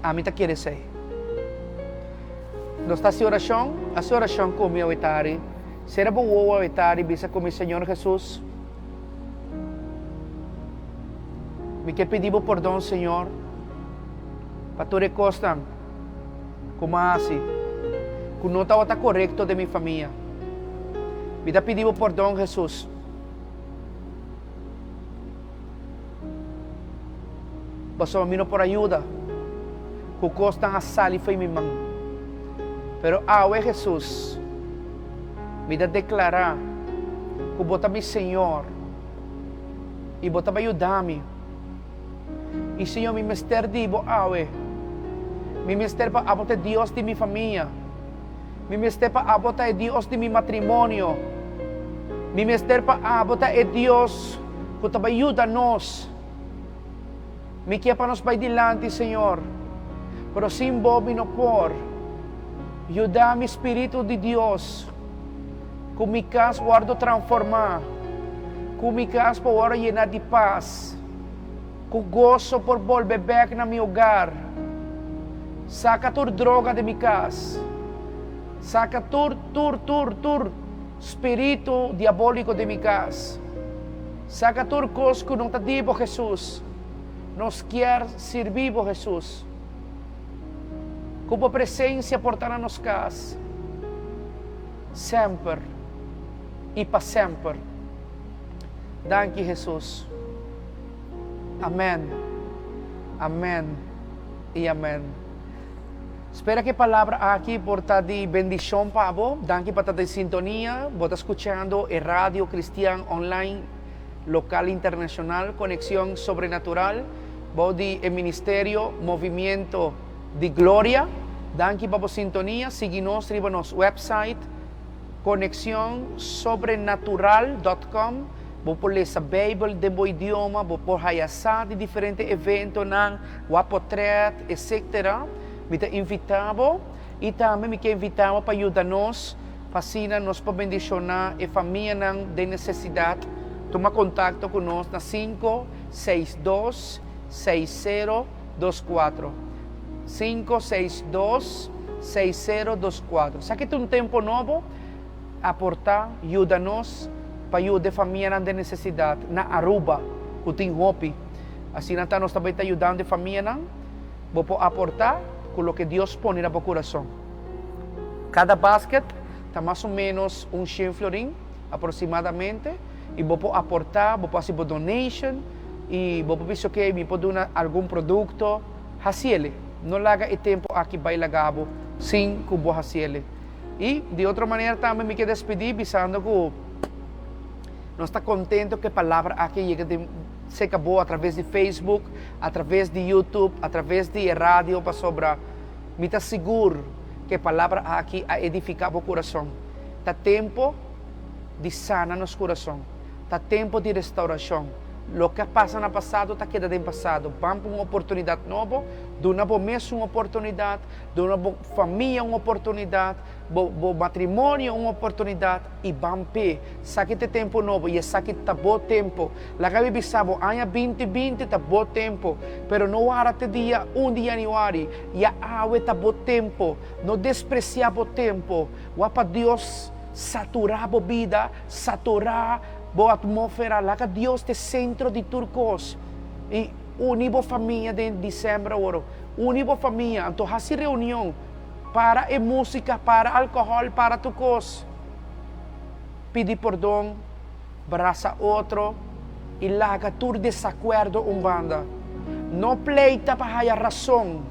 A mim está querer ser. Nós estamos a oração comigo a tarde. Será bom a tarde, bisa com o Senhor Jesus. Me quer pedir perdão, Senhor, para toda coisa como assim, que não está correto de minha família. Me dá pedir perdão, Jesus. Você me por ajuda. Que costa a sal e foi minha mão. Pero agora, Jesus, me dá declarar que bota meu Senhor e bota me ajudar-me. E Senhor, me mister dibo awe. Me mister para abotar Deus de minha família. Me mister para abotar Deus de meu matrimônio. Me mister para abotar Deus que te ajuda nós. Me quer para nos vai dilante, Senhor. Pero sin bobi no por. Ajuda-me, Espírito de Deus. Com mi casa guardo transformar. Com mi casa guardo llenar de paz. Com gozo por volver back na meu hogar. Saca toda droga de minha casa. Saca todo espírito diabólico de minha casa. Saca todo coisa que não está divo, Jesus. Nos quer servir, Jesus. Com a presença portar na nossa casa. Sempre e para sempre. Danke, Jesus. Amém. Amém e amém. Espero que a palavra aqui porta de bendição para você. Danke para estar em sintonia. Você está escutando a Rádio Cristiana Online Local Internacional, Conexión Sobrenatural. Você de Ministério Movimento de Glória. Danke para a sintonia. Siga-nos no nosso website conexionsobrenatural.com. Vou por ler a Bíblia de bom idioma, vou por hayasar de diferentes eventos, wapotret, etc. Me te invitava e também me quer invitar para ajudar-nos, para para bendicionar a família de necessidade. Toma contato conosco na 562-6024. 562-6024. Sabe que tem tempo novo? Aportar, ajuda-nos para ajudar a família de necessidade. Na Aruba, o tem hopi. Assim, nós também está ajudando a família. Vou aportar com o que Deus põe no coração. Cada basket está mais ou menos $100 aproximadamente. E vou aportar, vou fazer donation. E vou pensar que me pode dar algum produto. Haciele. Não laga o tempo aqui vai lagabo. Sim, que vou haciele. E de outra maneira também me quero despedir, pensando que nós estamos contentos que a palavra aqui se acabou através de Facebook, através de YouTube, através de rádio, para sobrar. Me está seguro que a palavra aqui a edificar o coração. Está tempo de sanar nosso coração. Está tempo de restauração. O que passa no passado está quedando em passado. Vamos para uma oportunidade nova, de uma mesma uma oportunidade, de uma família uma oportunidade, do matrimônio uma oportunidade e vamos para saque de tempo novo e saque está bom tempo. Lá que bisabo, ano 2020 está bom tempo, pero não há até dia 1 de janeiro e a água está bom tempo. Não despreciar o tempo. O para Deus saturar a vida, saturar boa atmosfera, lá que Deus é centro de tudo coisa. E unir a família de dezembro, unir a família, então fazer reunião para a música, para álcool, para tu coisa. Pedir perdão, abraça outro e larga tudo desacordo banda. Não pleita para a razão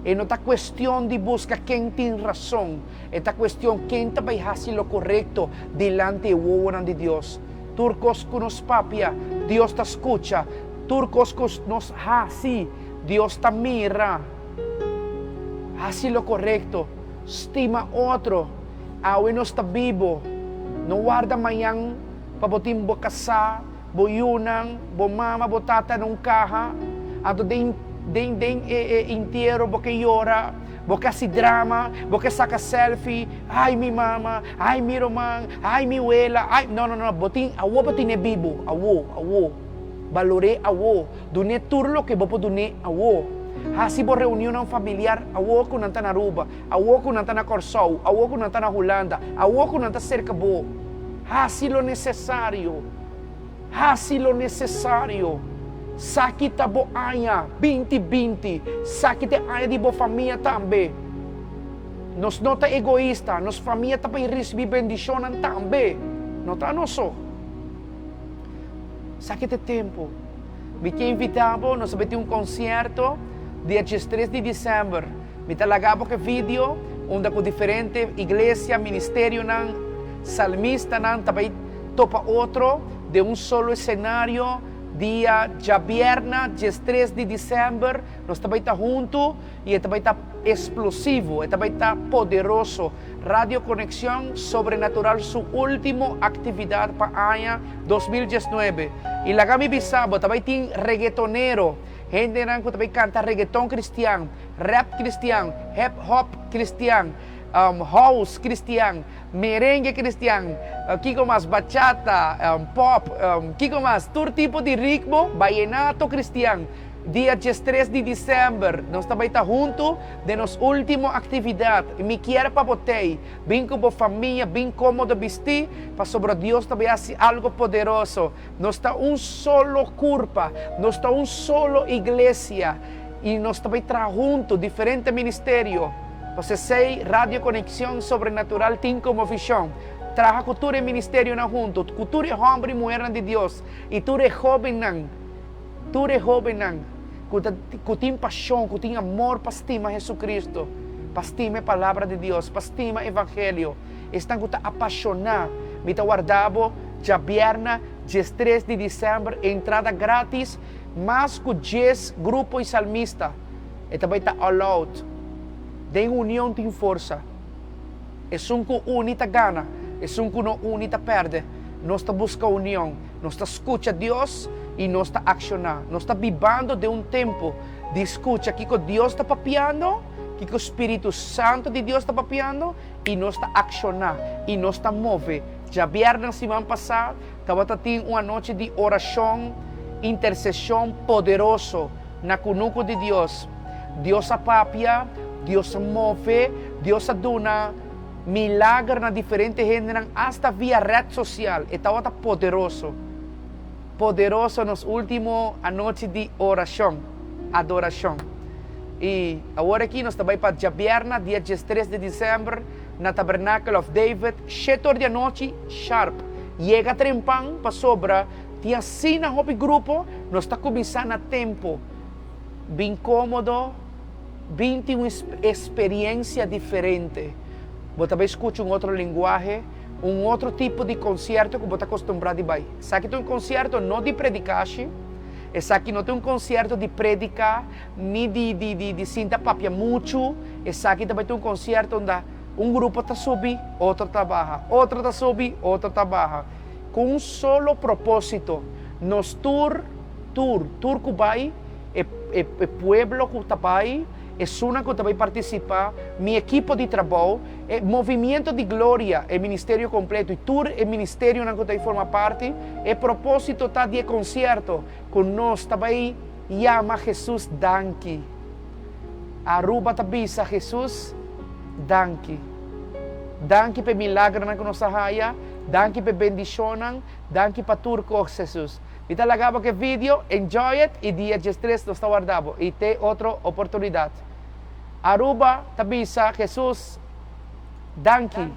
E não está questão de buscar quem tem razão. Está questão quem vai fazer o correto delante do obra de Deus. Turcos que nos papia, Deus te escucha. Turcos que nos hace, Deus te mira. Hace lo correto. Estima outro. Awe nos está vivo. Não guarda amanhã para botim bo casar, bo yunang, bo mama, bo tata nung kaha. Ato den inteiro bo que llora, bo que se drama, bo que saca selfie. Ai mi mama, ai mi romang, ai mi abuela, ai no, botin awo botin é vivo, awo. Valore awo. Dune turlo que bo po dune awo. Hasi bo reunião familiar, awo ko nanta na Aruba, awo ko nanta na Corsou, awo ko nanta na Holanda, awo ko nanta cerca bo. Hasi lo necessário. Hasi lo necessário. Sakita bo aya 2020. Sakita aya di bo família também. Nos nota egoísta, nos família também receber bendição também. Nota nosso. Sakita tempo. Me que invitava, nós vamos ter concerto dia 13 de dezembro. Me talagava que vídeo onde com diferente igreja, ministério nan, salmista nan, também topa outro de solo cenário dia viernes 13 de dezembro. Nós também está junto e também está explosivo, e também está poderoso. Radio Conexión Sobrenatural, su última atividade para año 2019. E lá kami bisabo, também tem reggaetonero. Gente que também canta reggaeton cristiano, rap cristiano, hip hop cristiano, house cristiano, merengue cristiano, kiko mas bachata, pop, kiko mas todo tipo de ritmo, vallenato cristiano. Dia 13 de dezembro, nós também estamos juntos de nossa última atividade. E me quero para você, bem como família, bem cómodo vestir, para sobre Deus também fazer algo poderoso. Nós estamos solo curva, nós estamos solo igreja. E nós também estamos juntos, diferente ministério. Você sei, Radio Conexión Sobrenatural tem como visão. Traga cultura e ministério juntos, cultura é homem e mulher de Deus. E tu é jovem, não. Tu é jovem, não. Que tem paixão, que tem amor para estimar Jesus para estimar a palavra de Deus, para estimar o Evangelho. Estão apaixonados. Me guardava, já viernes, 13 de dezembro, entrada grátis, mais que 10 grupos salmistas. E também está all out. De união tem força. É um que unita gana, é um que não unita perde. Nós buscamos união, nós escuta Deus e nós accionando. Nós vivendo de tempo de escuta que Deus está papiando, que o Espírito Santo de Deus está papiando e nós accionando e nós move. Já viernes semana passada, estava tendo uma noite de oração, intercessão poderoso na cunuco de Deus. Deus apapia, Deus move, Deus dona milagre na diferente gênero, hasta via rede social. Estava poderoso. Poderoso nos últimos a noite de oração, adoração. E agora aqui nós também para dia viernes, dia 13 de dezembro, na Tabernacle of David, 7 da noite, sharp. Chega trempão para sobra, tinha cena no grupo, nós está começando a tempo. Bem cômodo, bem tem uma experiência diferente. Você também escuta outra linguagem, outro tipo de concerto que você está acostumado a ir. Sabe que tem concerto não de predicação, sabe que não tem concerto de predicar, nem de cinta papia muito, sabe que também tem concerto onde grupo está subindo, outro está baixo, outro está subindo, outro está baixo. Com solo propósito, nos tour que vai, o pueblo que está vai, é uma que também participa, meu equipo de trabalho, é movimento de glória, é ministério completo, e tudo é ministério na que também forma parte, é propósito tá de concerto, com nós também chama Jesus Danke. Aruba tabisa Jesus Danke. Danke pe milagre na que nos haya, danke pe bendicionan, danke pa turco Jesus. E talagaba que vídeo, enjoy it, e dia 13 nós está guardado, e tem outra oportunidade. Aruba, tabisa, Jesus, danke.